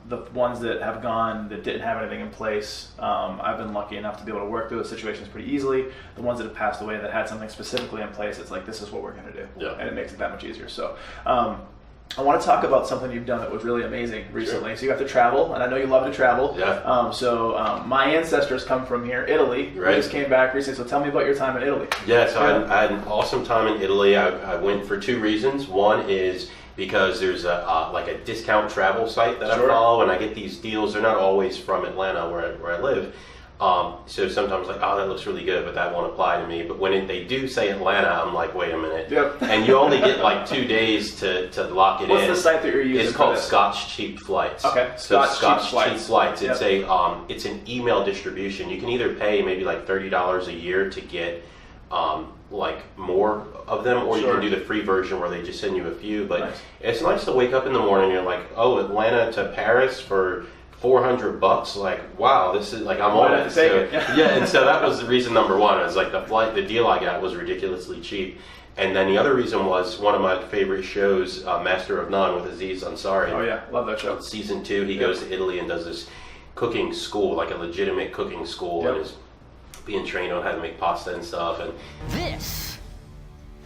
S1: the ones that have gone that didn't have anything in place, I've been lucky enough to be able to work through those situations pretty easily. The ones that have passed away that had something specifically in place, it's like, this is what we're going to do, and it makes it that much easier. So I want to talk about something you've done that was really amazing recently. So you got to travel, and I know you love to travel. My ancestors come from here, Italy. You just came back recently, so tell me about your time in Italy.
S2: Yeah, so I had an awesome time in Italy. I went for two reasons. One is because there's a discount travel site that I follow, and I get these deals. They're not always from Atlanta, where I live. So sometimes like, oh, that looks really good, but that won't apply to me. But when they do say Atlanta, I'm like, wait a minute. And you only get like 2 days to lock it in.
S1: What's the site that you're using?
S2: It's called Scotch Cheap Flights.
S1: Okay.
S2: So Scotch Cheap Flights. It's it's an email distribution. You can either pay maybe like $30 a year to get like more of them, or you can do the free version where they just send you a few. But it's nice to wake up in the morning and you're like, oh, Atlanta to Paris for $400. Like, wow, this is like, I'm
S1: Might
S2: on
S1: have
S2: it.
S1: to take
S2: So,
S1: it, yeah.
S2: yeah, and so that was the reason number one. It was like the deal I got was ridiculously cheap. And then the other reason was one of my favorite shows, Master of None with Aziz Ansari.
S1: Oh yeah, love that show.
S2: Season 2, he goes to Italy and does this cooking school, like a legitimate cooking school, and is being trained on how to make pasta and stuff. And
S3: this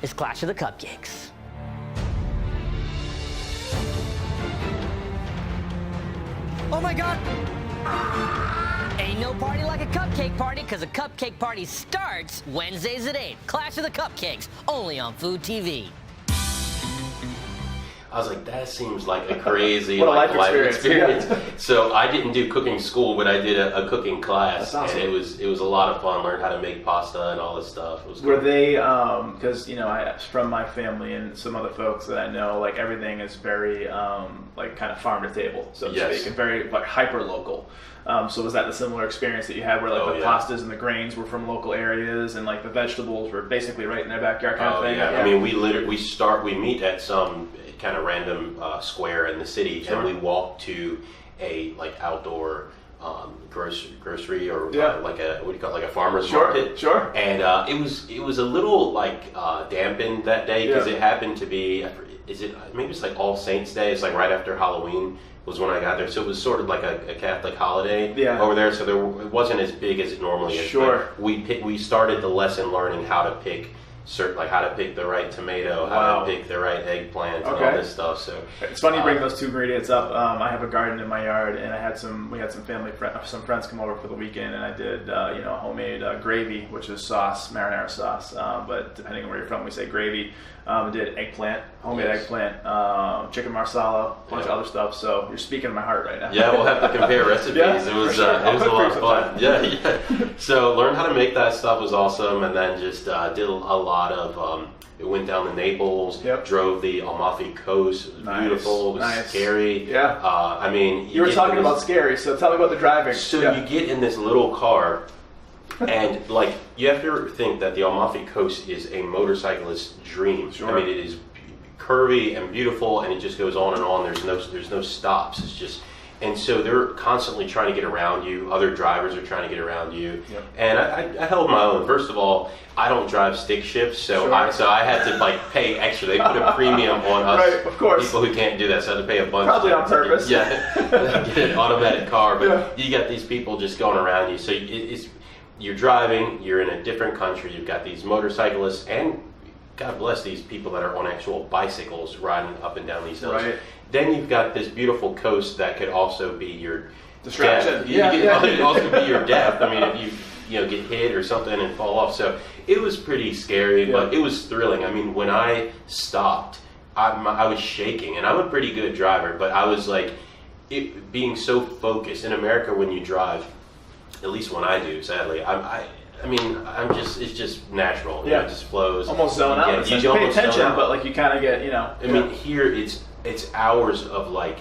S3: is Clash of the Cupcakes. Oh my God! Ain't no party like a cupcake party, because a cupcake party starts Wednesdays at 8. Clash of the Cupcakes, only on Food TV.
S2: I was like, that seems like a crazy
S1: What a
S2: like,
S1: life experience.
S2: Yeah. So I didn't do cooking school, but I did a cooking class.
S1: That's awesome.
S2: And it was a lot of fun. Learned how to make pasta and all this stuff. It was
S1: Were
S2: cool.
S1: they, because, from my family and some other folks that I know, like everything is very, like kind of farm to table, so to speak, and very like hyper local. So was that the similar experience that you had where like the pastas and the grains were from local areas and like the vegetables were basically right in their backyard kind of thing?
S2: Yeah. I mean, we meet at some kind of random square in the city, and we walk to a like outdoor grocery or like a a farmer's market.
S1: Sure.
S2: And it was a little like dampened that day because it happened to be maybe it's like All Saints Day. It's like right after Halloween was when I got there, so it was sort of like a Catholic holiday over there. So it wasn't as big as it normally is.
S1: Sure.
S2: But we started the lesson learning how to pick. Like how to pick the right tomato, how to pick the right eggplant, and all this stuff. So
S1: it's funny you bring those two ingredients up. I have a garden in my yard, and we had some some friends come over for the weekend, and I did homemade gravy, which is sauce, marinara sauce. But depending on where you're from, we say gravy. I did eggplant, homemade eggplant, chicken marsala, a bunch of other stuff. So you're speaking to my heart right now.
S2: Yeah, we'll have to compare recipes. It was a lot of fun. Yeah. So learn how to make that stuff was awesome, and then just did a lot of. It went down to Naples. Drove the Amalfi Coast. It was beautiful. It was scary.
S1: Yeah.
S2: I mean,
S1: you were talking about scary, so tell me about the driving.
S2: So you get in this little car. And like you have to think that the Amalfi Coast is a motorcyclist's dream.
S1: Sure.
S2: I mean, it is curvy and beautiful, and it just goes on and on. There's no stops. It's just, and so they're constantly trying to get around you. Other drivers are trying to get around you. And I held my own. First of all, I don't drive stick shifts, so I had to like pay extra. They put a premium on us,
S1: right, of course.
S2: People who can't do that. So I had to pay a bunch.
S1: Probably on purpose.
S2: Get an automatic car, but you got these people just going around you. So you're driving, you're in a different country, you've got these motorcyclists, and God bless these people that are on actual bicycles riding up and down these hills. Right. Then you've got this beautiful coast that could also be your
S1: distraction.
S2: It could also be your death. I mean, if you get hit or something and fall off. So it was pretty scary, but it was thrilling. I mean, when I stopped, I was shaking, and I'm a pretty good driver, but I was like, being so focused. In America, when you drive, at least when I do, sadly, it's just natural. It just flows.
S1: Almost zone out. You pay attention, but like you kind of get, I
S2: mean, here it's hours of like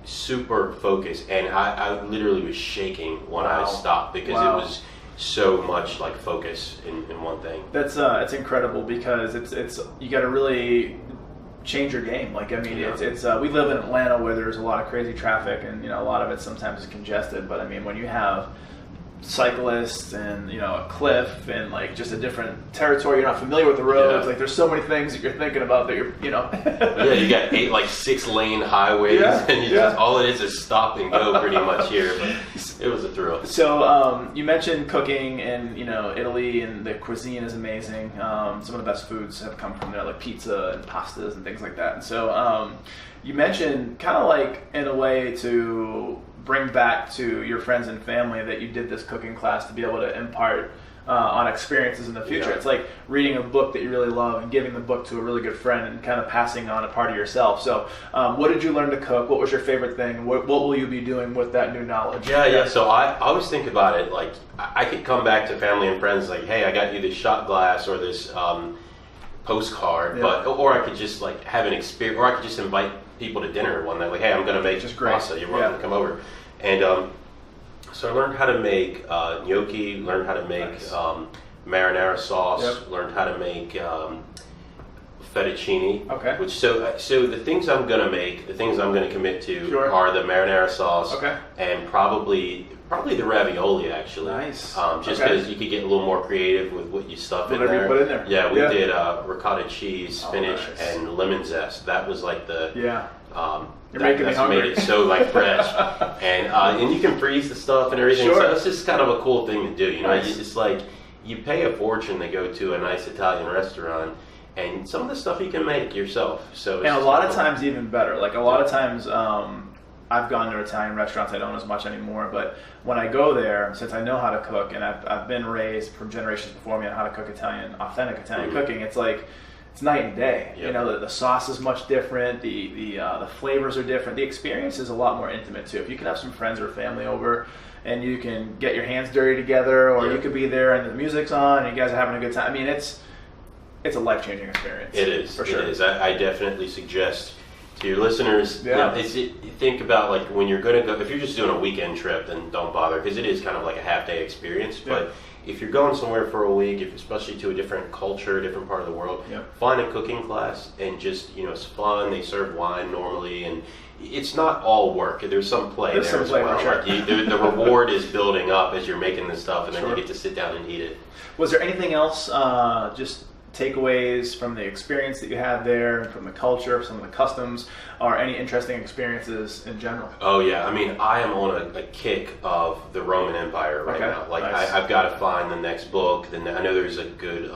S2: super focus, and I literally was shaking when I stopped because it was so much like focus in one thing.
S1: That's it's incredible because it's you got to really change your game. Like it's we live in Atlanta where there's a lot of crazy traffic, and a lot of it sometimes is congested. But I mean, when you have cyclists and a cliff and like just a different territory, you're not familiar with the roads, like there's so many things that you're thinking about that you're you
S2: got 6-lane highways, and you just all it is stop and go pretty much here, but it was a thrill.
S1: So you mentioned cooking, and Italy, and the cuisine is amazing. Some of the best foods have come from there, like pizza and pastas and things like that. And so you mentioned kind of like in a way to bring back to your friends and family that you did this cooking class to be able to impart on experiences in the future. It's like reading a book that you really love and giving the book to a really good friend and kind of passing on a part of yourself. So what did you learn to cook? What was your favorite thing? What will you be doing with that new knowledge?
S2: So I always think about it like I could come back to family and friends like, hey, I got you this shot glass or this postcard, or I could just like have an experience, or I could just invite people to dinner one night, like, hey, I'm going to make pasta, you're welcome to come over. And so I learned how to make gnocchi, learned how to make marinara sauce, learned how to make fettuccine.
S1: Okay.
S2: Which so the things I'm gonna make, the things I'm gonna commit to
S1: Sure.
S2: are the marinara sauce.
S1: Okay.
S2: And probably the ravioli actually.
S1: Nice.
S2: Just
S1: Okay.
S2: because you could get a little more creative with what you stuff in
S1: Whatever
S2: there.
S1: you put in there.
S2: Yeah, we did ricotta cheese, spinach,
S1: nice.
S2: and lemon zest. That was like the
S1: You're making me hungry.
S2: made it so like fresh, and you can freeze the stuff and everything.
S1: Sure.
S2: So it's just kind of a cool thing to do. You know,
S1: Nice.
S2: it's like you pay a fortune to go to a nice Italian restaurant, and some of the stuff you can make yourself. So it's
S1: And a
S2: just
S1: lot of
S2: cool.
S1: times even better. Like a lot of times, I've gone to Italian restaurants. I don't as much anymore, but when I go there, since I know how to cook and I've been raised from generations before me on how to cook authentic Italian cooking, it's like it's night and day.
S2: Yep.
S1: You know, the sauce is much different. The flavors are different. The experience is a lot more intimate too. If you can have some friends or family over, and you can get your hands dirty together, or you could be there and the music's on and you guys are having a good time. I mean, it's a life-changing experience.
S2: It is.
S1: For sure.
S2: It is. I definitely suggest to your listeners,
S1: Yeah.
S2: think about like when you're going to go, if you're just doing a weekend trip, then don't bother because it is kind of like a half-day experience.
S1: Yeah.
S2: But if you're going somewhere for a week, especially to a different culture, a different part of the world, find a cooking class and just, it's fun. They serve wine normally, and it's not all work. There's some play
S1: There's
S2: there
S1: some
S2: as
S1: play,
S2: well.
S1: for sure.
S2: Like the reward is building up as you're making this stuff, and then you get to sit down and eat it.
S1: Was there anything else, just takeaways from the experience that you had there, from the culture, some of the customs, or any interesting experiences in general?
S2: Oh yeah, I mean, I am on a kick of the Roman Empire right now. Like,
S1: nice.
S2: I've got to find the next book. Then I know there's a good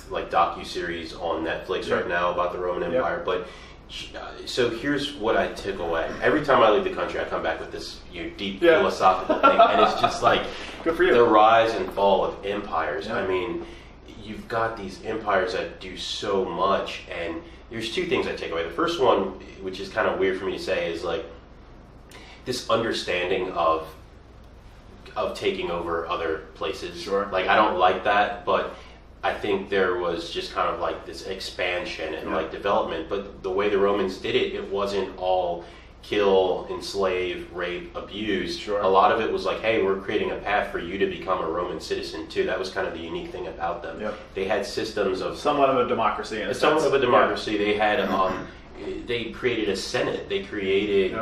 S2: like docu-series on Netflix right now about the Roman Empire. But so here's what I took away. Every time I leave the country, I come back with this deep philosophical thing, and it's just like
S1: Good for you.
S2: the rise and fall of empires.
S1: Yeah.
S2: I mean, you've got these empires that do so much, and there's two things I take away. The first one, which is kind of weird for me to say, is like this understanding of taking over other places.
S1: Sure.
S2: Like, I don't like that, but I think there was just kind of like this expansion and like development. But the way the Romans did it, it wasn't all kill, enslave, rape, abuse.
S1: Sure.
S2: A lot of it was like, hey, we're creating a path for you to become a Roman citizen too. That was kind of the unique thing about them.
S1: Yep.
S2: They had systems of
S1: Somewhat of a democracy in a
S2: somewhat
S1: sense.
S2: of a democracy. They had they created a senate. They created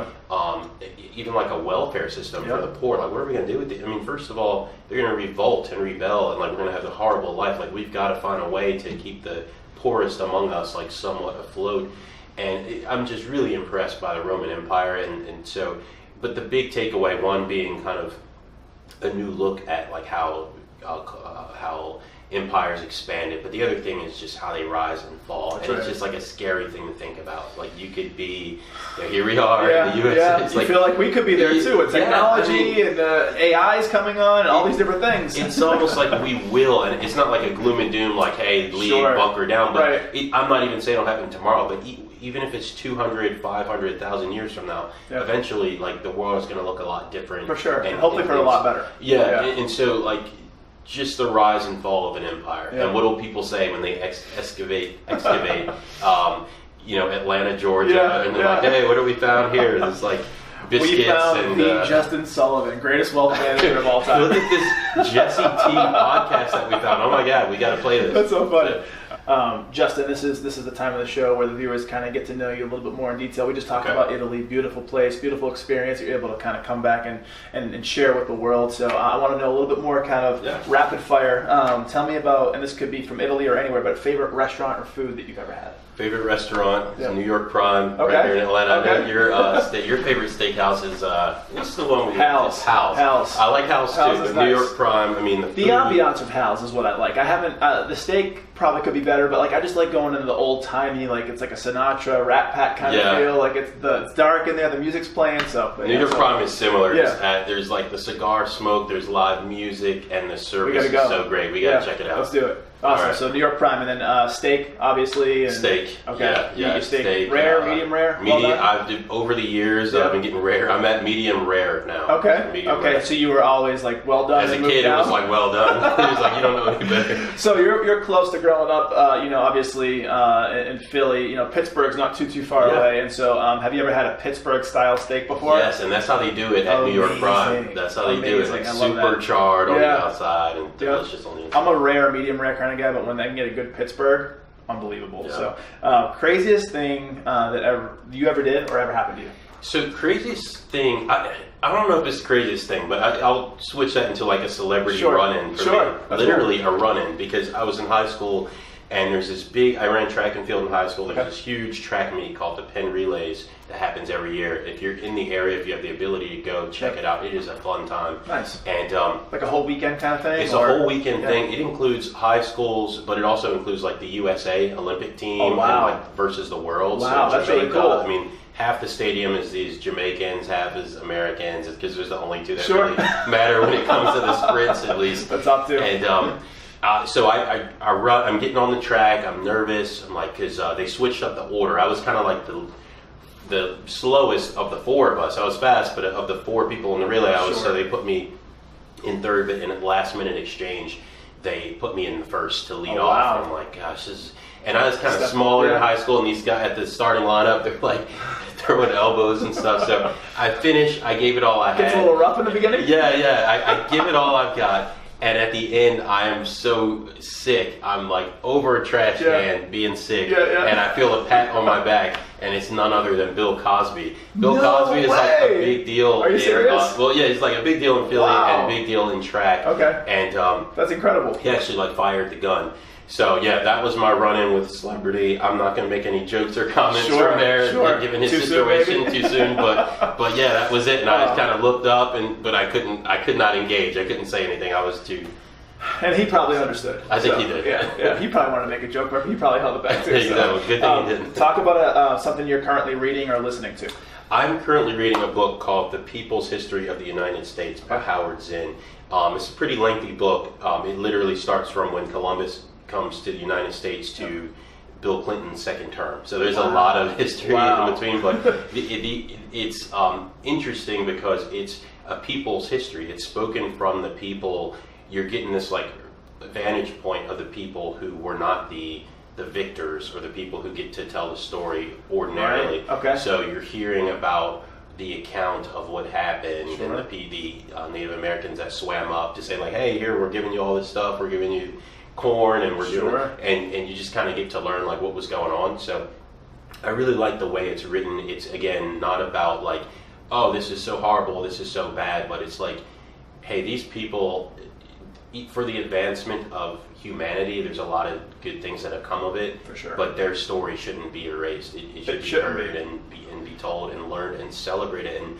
S2: even like a welfare system for the poor. Like, what are we going to do with it? I mean, first of all, they're going to revolt and rebel, and like we're going to have a horrible life. Like, we've got to find a way to keep the poorest among us like somewhat afloat. And I'm just really impressed by the Roman Empire, and so. But the big takeaway, one being kind of a new look at like how empires expanded, but the other thing is just how they rise and fall.
S1: That's
S2: and
S1: right.
S2: It's just like a scary thing to think about. Like, you could be, here we are in the US.
S1: Yeah.
S2: It's
S1: You
S2: like,
S1: feel like we could be there too with technology
S2: I mean,
S1: and AI is coming on and all these different things.
S2: it's almost like we will, and it's not like a gloom and doom, like, hey, leave, bunker down, but I'm not even saying it'll happen tomorrow, but even if it's 200, 500, 1,000 years from now, eventually, like, the world is going to look a lot different.
S1: For sure, and hopefully for a lot better.
S2: Yeah, and so, like, just the rise and fall of an empire. And what will people say when they excavate Atlanta, Georgia, and they're like, hey, what have we found here? And it's like biscuits.
S1: We found
S2: and
S1: the Justin Sullivan, greatest wealth management of all time.
S2: Look at this Jesse T podcast that we found. Oh my God, we got to play this.
S1: That's so funny. Justin, this is the time of the show where the viewers kind of get to know you a little bit more in detail. We just talked about Italy, beautiful place, beautiful experience. You're able to kind of come back and share with the world. So I want to know a little bit more kind of rapid fire. Tell me about, and this could be from Italy or anywhere, but favorite restaurant or food that you've ever had.
S2: Favorite restaurant is New York Prime, right here in Atlanta. I know your favorite steakhouse is, what's the one we
S1: Hal's.
S2: Hal's. I like Hal's too, but
S1: nice.
S2: New York Prime, I mean,
S1: the ambiance of Hal's is what I like. I haven't, the steak probably could be better, but like I just like going into the old-timey, like it's like a Sinatra, Rat Pack kind of feel. Like it's dark in there, the music's playing, so.
S2: New York Prime is similar. There's like the cigar smoke, there's live music, and the service is so great. We got to check it out.
S1: Let's do it. Awesome. Right. So New York Prime, and then steak, obviously. And,
S2: steak.
S1: Okay.
S2: Yeah.
S1: Steak. Rare, medium rare.
S2: Medium. Over the years, I've been getting rare. I'm at medium rare now.
S1: Okay. Rare. So you were always like well done.
S2: As a kid, it was like well done. It was like, you don't know any better.
S1: So you're close to growing up. Obviously in Philly. Pittsburgh's not too far away. And so, have you ever had a Pittsburgh style steak before?
S2: Yes, and that's how they do it at New York Prime. That's how they do it. Like super charred on the outside and delicious on the inside.
S1: I'm a rare, medium rare kind of guy, but when I can get a good Pittsburgh, unbelievable.
S2: Yeah.
S1: So craziest thing that you ever did or ever happened to you?
S2: So craziest thing, I don't know if it's the craziest thing, but I'll switch that into like a celebrity run-in for me. Literally a run-in, because I was in high school and there's this I ran track and field in high school. There's this huge track meet called the Penn Relays that happens every year. If you're in the area, if you have the ability to go check it out, it is a fun time.
S1: Nice.
S2: And
S1: like a whole weekend kind of thing?
S2: It's a whole weekend thing. It includes high schools, but it also includes like the USA Olympic team and like versus the world.
S1: Wow,
S2: so
S1: that's really cool.
S2: I mean, half the stadium is these Jamaicans, half is Americans, because there's the only two that really matter when it comes to the sprints, at least.
S1: That's up too.
S2: And so I run. I'm getting on the track. I'm nervous. I'm like, because they switched up the order. I was kind of like the slowest of the four of us. I was fast, but of the four people in the relay, so they put me in third. But in a last minute exchange, they put me in first to lead off.
S1: Wow.
S2: And I'm like, gosh, and I was kind of smaller in high school, and these guys at the starting lineup, they're like throwing elbows and stuff. So I finished. I gave it all I had.
S1: Gets a little rough in the beginning?
S2: Yeah. I give it all I've got. And at the end, I am so sick. I'm like over a trash can being sick. And I feel a pat on my back, and it's none other than Bill Cosby. Bill Cosby is like a big deal.
S1: Are you serious?
S2: Well, yeah, he's like a big deal in Philly and a big deal in track.
S1: Okay.
S2: And
S1: that's incredible.
S2: He actually like fired the gun. So yeah, that was my run-in with a celebrity. I'm not going to make any jokes or comments from there, given his situation too soon. But yeah, that was it. And I kind of looked up, but I could not engage. I couldn't say anything. I was too.
S1: And he probably understood.
S2: I think he did.
S1: Yeah. He probably wanted to make a joke, but he probably held it back too.
S2: Exactly. Good thing he didn't.
S1: Talk about something you're currently reading or listening to.
S2: I'm currently reading a book called The People's History of the United States by Howard Zinn. It's a pretty lengthy book. It literally starts from when Columbus comes to the United States to Bill Clinton's second term. So there's a lot of history in between, but it's interesting because it's a people's history. It's spoken from the people. You're getting this like vantage point of the people who were not the victors or the people who get to tell the story ordinarily.
S1: Right. Okay.
S2: So you're hearing about the account of what happened and the Native Americans that swam up to say like, hey, here, we're giving you all this stuff, we're giving you corn, and we're doing, and you just kind of get to learn like what was going on. So I really like the way it's written. It's again not about like, oh, this is so horrible, this is so bad, but it's like, hey, these people, for the advancement of humanity, there's a lot of good things that have come of it. For sure. But their story shouldn't be erased. It should be heard and be told and learned and celebrated. And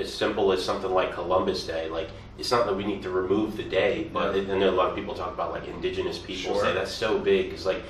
S2: as simple as something like Columbus Day, like it's not that we need to remove the day, but and there are a lot of people talk about like indigenous people say that's so big because like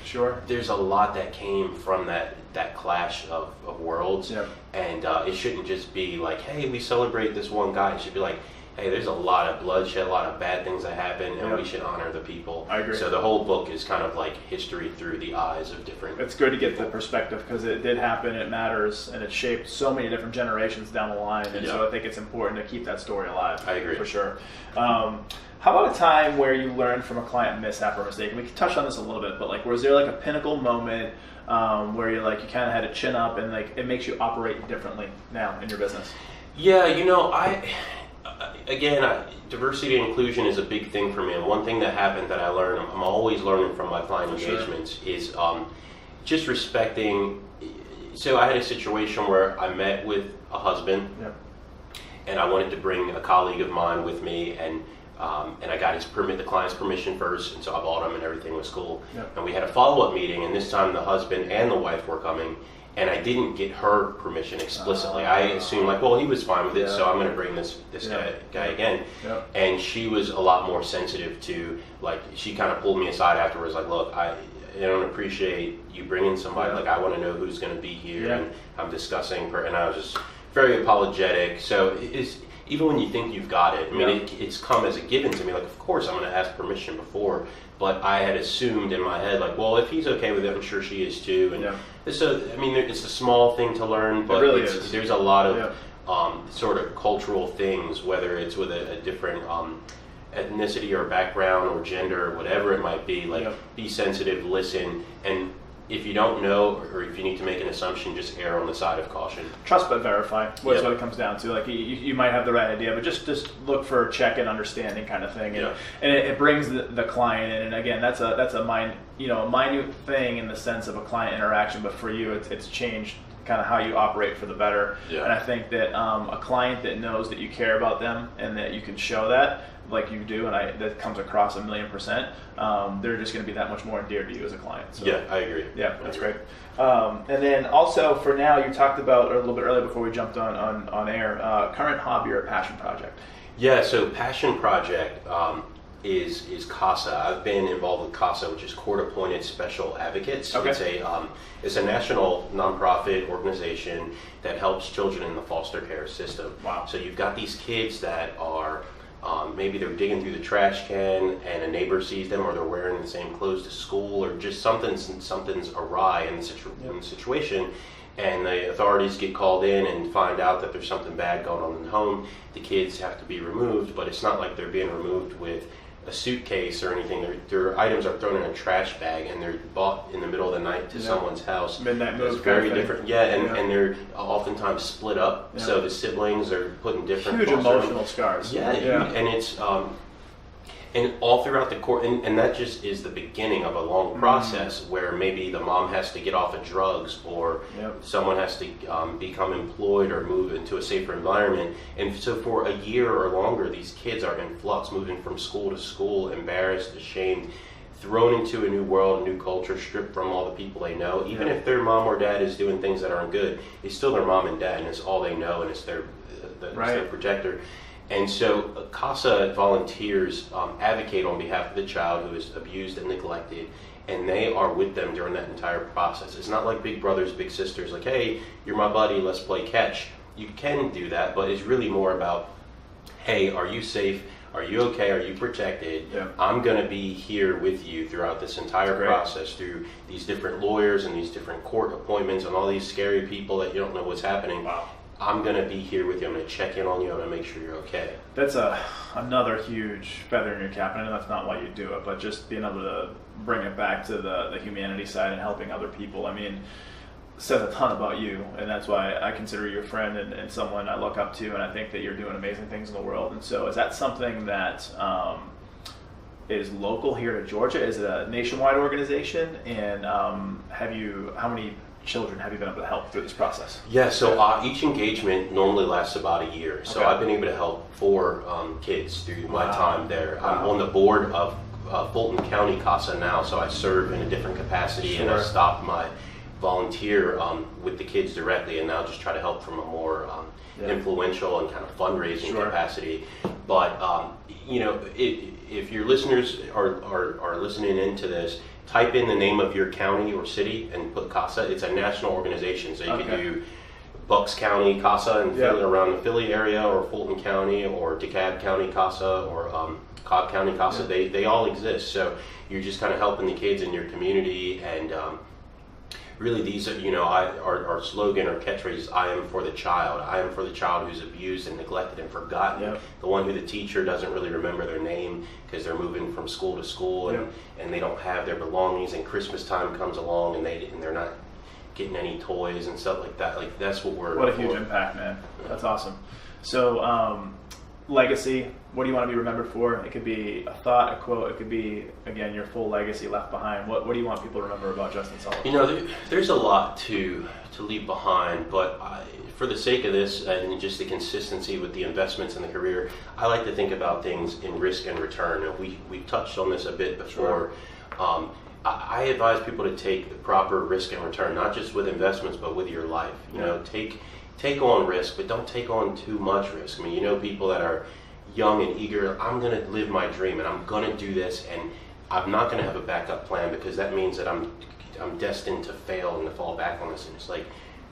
S2: there's a lot that came from that clash of worlds, and it shouldn't just be like, hey, we celebrate this one guy. It should be like, hey, there's a lot of bloodshed, a lot of bad things that happen, and we should honor the people. I agree. So the whole book is kind of like history through the eyes of different.
S1: It's good to get the perspective because it did happen, it matters, and it shaped so many different generations down the line. And so I think it's important to keep that story alive. I agree. For sure. How about a time where you learned from a client mishap or mistake? And we touched on this a little bit, but like, was there like a pinnacle moment where you kind of had a chin up and like it makes you operate differently now in your business? Yeah,
S2: diversity and inclusion is a big thing for me, and one thing that happened that I learned, I'm always learning from my client engagements, is just respecting. So I had a situation where I met with a husband, and I wanted to bring a colleague of mine with me, and I got the client's permission first, and so I bought him, and everything was cool. And we had a follow-up meeting, and this time the husband and the wife were coming. And I didn't get her permission explicitly. I assumed like, well, he was fine with it, so I'm going to bring this guy again. And she was a lot more sensitive to, like, she kind of pulled me aside afterwards, like, look, I don't appreciate you bringing somebody. Like, I want to know who's going to be here, and I'm discussing her, and I was just very apologetic. So it's even when you think you've got it, I mean, it's come as a given to me. Like, of course, I'm going to ask permission before. But I had assumed in my head, like, well, if he's okay with it, I'm sure she is too. And it's a small thing to learn, but there's a lot of sort of cultural things, whether it's with a different ethnicity or background or gender or whatever it might be. Like, be sensitive, listen, and if you don't know, or if you need to make an assumption, just err on the side of caution.
S1: Trust but verify. That's
S2: Yep.
S1: what it comes down to. Like you might have the right idea, but just look for check and understanding kind of thing. And,
S2: Yeah.
S1: and it brings the client in. And again, that's a minute thing in the sense of a client interaction, but for you, it's changed kind of how you operate for the better.
S2: Yeah.
S1: And I think that a client that knows that you care about them and that you can show that, like you do, and that comes across 1,000,000%, they're just going to be that much more endeared to you as a client. So,
S2: Yeah, I agree.
S1: yeah, that's great. And then also for now, you talked about a little bit earlier before we jumped on air, current hobby or passion project.
S2: Yeah, so passion project is CASA. I've been involved with CASA, which is Court Appointed Special Advocates.
S1: Okay.
S2: It's a national nonprofit organization that helps children in the foster care system.
S1: Wow.
S2: So you've got these kids that are maybe they're digging through the trash can and a neighbor sees them, or they're wearing the same clothes to school, or just something's awry in the situation, and the authorities get called in and find out that there's something bad going on in the home. The kids have to be removed, but it's not like they're being removed with a suitcase or anything. Their items are thrown in a trash bag and they're bought in the middle of the night to someone's house.
S1: Midnight move.
S2: It's very different. Yeah, and,
S1: Yeah.
S2: and they're oftentimes split up,
S1: Yeah.
S2: so the siblings are put in different
S1: Huge
S2: foster homes.
S1: emotional scars.
S2: Yeah, and it's and all throughout the court, and that just is the beginning of a long process where maybe the mom has to get off of drugs, or
S1: Yep.
S2: someone has to become employed or move into a safer environment. And so for a year or longer, these kids are in flux, moving from school to school, embarrassed, ashamed, thrown into a new world, a new culture, stripped from all the people they know. Even if their mom or dad is doing things that aren't good, it's still their mom and dad, and it's all they know, and it's their protector. And so CASA volunteers advocate on behalf of the child who is abused and neglected, and they are with them during that entire process. It's not like big brothers, big sisters, like, hey, you're my buddy, let's play catch. You can do that, but it's really more about, hey, are you safe? Are you okay? Are you protected?
S1: Yeah.
S2: I'm going to be here with you throughout this entire process, through these different lawyers and these different court appointments and all these scary people that you don't know what's happening.
S1: Wow.
S2: I'm going to be here with you. I'm going to check in on you. I'm going to make sure you're okay.
S1: That's another huge feather in your cap. And I know that's not why you do it, but just being able to bring it back to the humanity side and helping other people, I mean, says a ton about you. And that's why I consider you a friend and someone I look up to, and I think that you're doing amazing things in the world. And so is that something that is local here to Georgia? Is it a nationwide organization? And how many children have you been able to help through this process?
S2: Yeah, so each engagement normally lasts about a year. So
S1: Okay.
S2: I've been able to help 4 kids through my
S1: Wow.
S2: time there.
S1: Wow.
S2: I'm on the board of Fulton County CASA now, so I serve in a different capacity, and I
S1: Sure.
S2: stopped my volunteer with the kids directly, and now just try to help from a more influential and kind of fundraising
S1: Sure.
S2: capacity. But if your listeners are listening into this, type in the name of your county or city and put CASA. It's a national organization, so you can do Bucks County CASA and around the Philly area, or Fulton County, or DeKalb County CASA, or Cobb County CASA.
S1: Yeah.
S2: They all exist. So you're just kind of helping the kids in your community, and really these are, our slogan or catchphrase is, I am for the child. I am for the child who's abused and neglected and forgotten.
S1: Yep.
S2: The one who the teacher doesn't really remember their name because they're moving from school to school, and they don't have their belongings, and Christmas time comes along and they're not getting any toys and stuff like that. Like, that's what we're
S1: What a huge impact, man. That's awesome. So, legacy, what do you want to be remembered for? It could be a thought, a quote, it could be, again, your full legacy left behind. What do you want people to remember about Justin Sullivan?
S2: There's a lot to leave behind, but for the sake of this and just the consistency with the investments in the career, I like to think about things in risk and return. And we touched on this a bit before. Sure. I advise people to take the proper risk and return, not just with investments, but with your life. Take on risk, but don't take on too much risk. I mean, people that are young and eager. I'm going to live my dream, and I'm going to do this, and I'm not going to have a backup plan, because that means that I'm destined to fail and to fall back on this. And it's like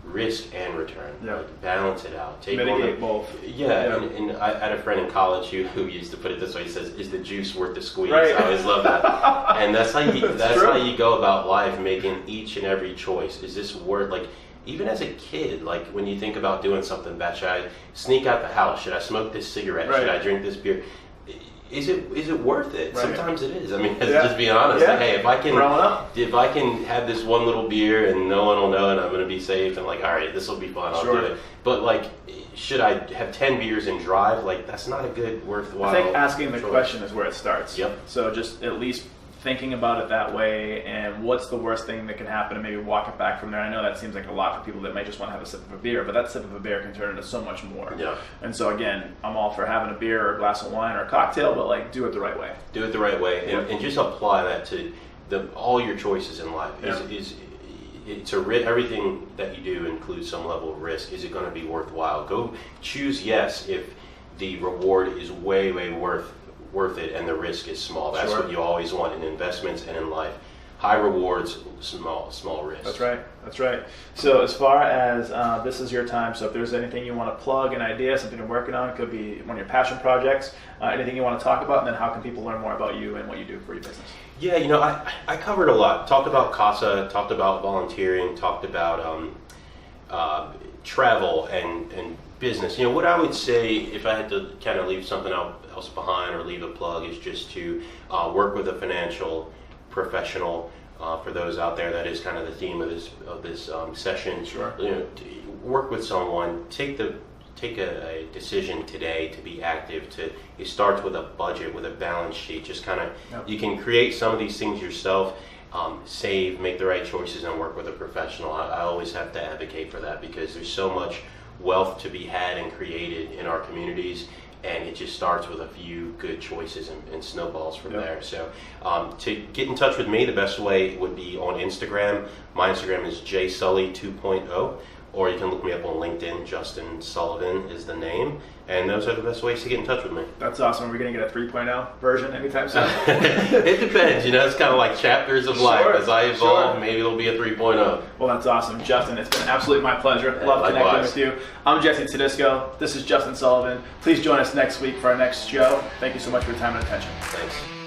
S2: risk and return.
S1: Yeah.
S2: Like, balance it out.
S1: Mitigate both.
S2: Yeah, and I had a friend in college who used to put it this way. He says, "Is the juice worth the squeeze?"
S1: Right.
S2: I always love that. And that's how
S1: true.
S2: how you go about life, making each and every choice. Is this worth, like, even as a kid, like when you think about doing something bad, should I sneak out the house? Should I smoke this cigarette?
S1: Right.
S2: Should I drink this beer? is it worth it?
S1: Right.
S2: Sometimes it is. I mean, just be honest. Like, hey, if I can have this one little beer and no one will know and I'm going to be safe and like, all right, this will be fun. I'll do it. But like, should I have 10 beers and drive? Like, that's not a good worthwhile.
S1: I think asking the question is where it starts.
S2: Yep.
S1: So just at least thinking about it that way, and what's the worst thing that can happen, and maybe walk it back from there. I know that seems like a lot for people that might just want to have a sip of a beer, but that sip of a beer can turn into so much more.
S2: Yeah.
S1: And so again, I'm all for having a beer or a glass of wine or a cocktail, but like do it the right way.
S2: Do it the right way, and just apply that to all your choices in life. Everything that you do includes some level of risk. Is it going to be worthwhile? Go choose yes if the reward is way worth it and the risk is small. That's what you always want in investments and in life. High rewards, small risk. That's right.
S1: So as far as this is your time, so if there's anything you want to plug, an idea, something you're working on, it could be one of your passion projects, anything you want to talk about, and then how can people learn more about you and what you do for your business?
S2: Yeah, I covered a lot. Talked about CASA, talked about volunteering, talked about travel and business. What I would say if I had to kind of leave something else behind or leave a plug is just to work with a financial professional. For those out there, that is kind of the theme of this session.
S1: Sure.
S2: Work with someone. Take a decision today to be active. It starts with a budget, with a balance sheet. Just kind of you can create some of these things yourself. Save, make the right choices, and work with a professional. I always have to advocate for that because there's so much wealth to be had and created in our communities, and it just starts with a few good choices and snowballs from there. So to get in touch with me, the best way would be on Instagram. My Instagram is jsully2.0, or you can look me up on LinkedIn. Justin Sullivan is the name, and those are the best ways to get in touch with me.
S1: That's awesome. Are we going to get a 3.0 version anytime soon?
S2: It depends. It's kind of like chapters of life. As I evolve, maybe it'll be a 3.0. Well,
S1: that's awesome. Justin, it's been absolutely my pleasure. Love connecting with you. I'm Jesse Tedisco. This is Justin Sullivan. Please join us next week for our next show. Thank you so much for your time and attention.
S2: Thanks.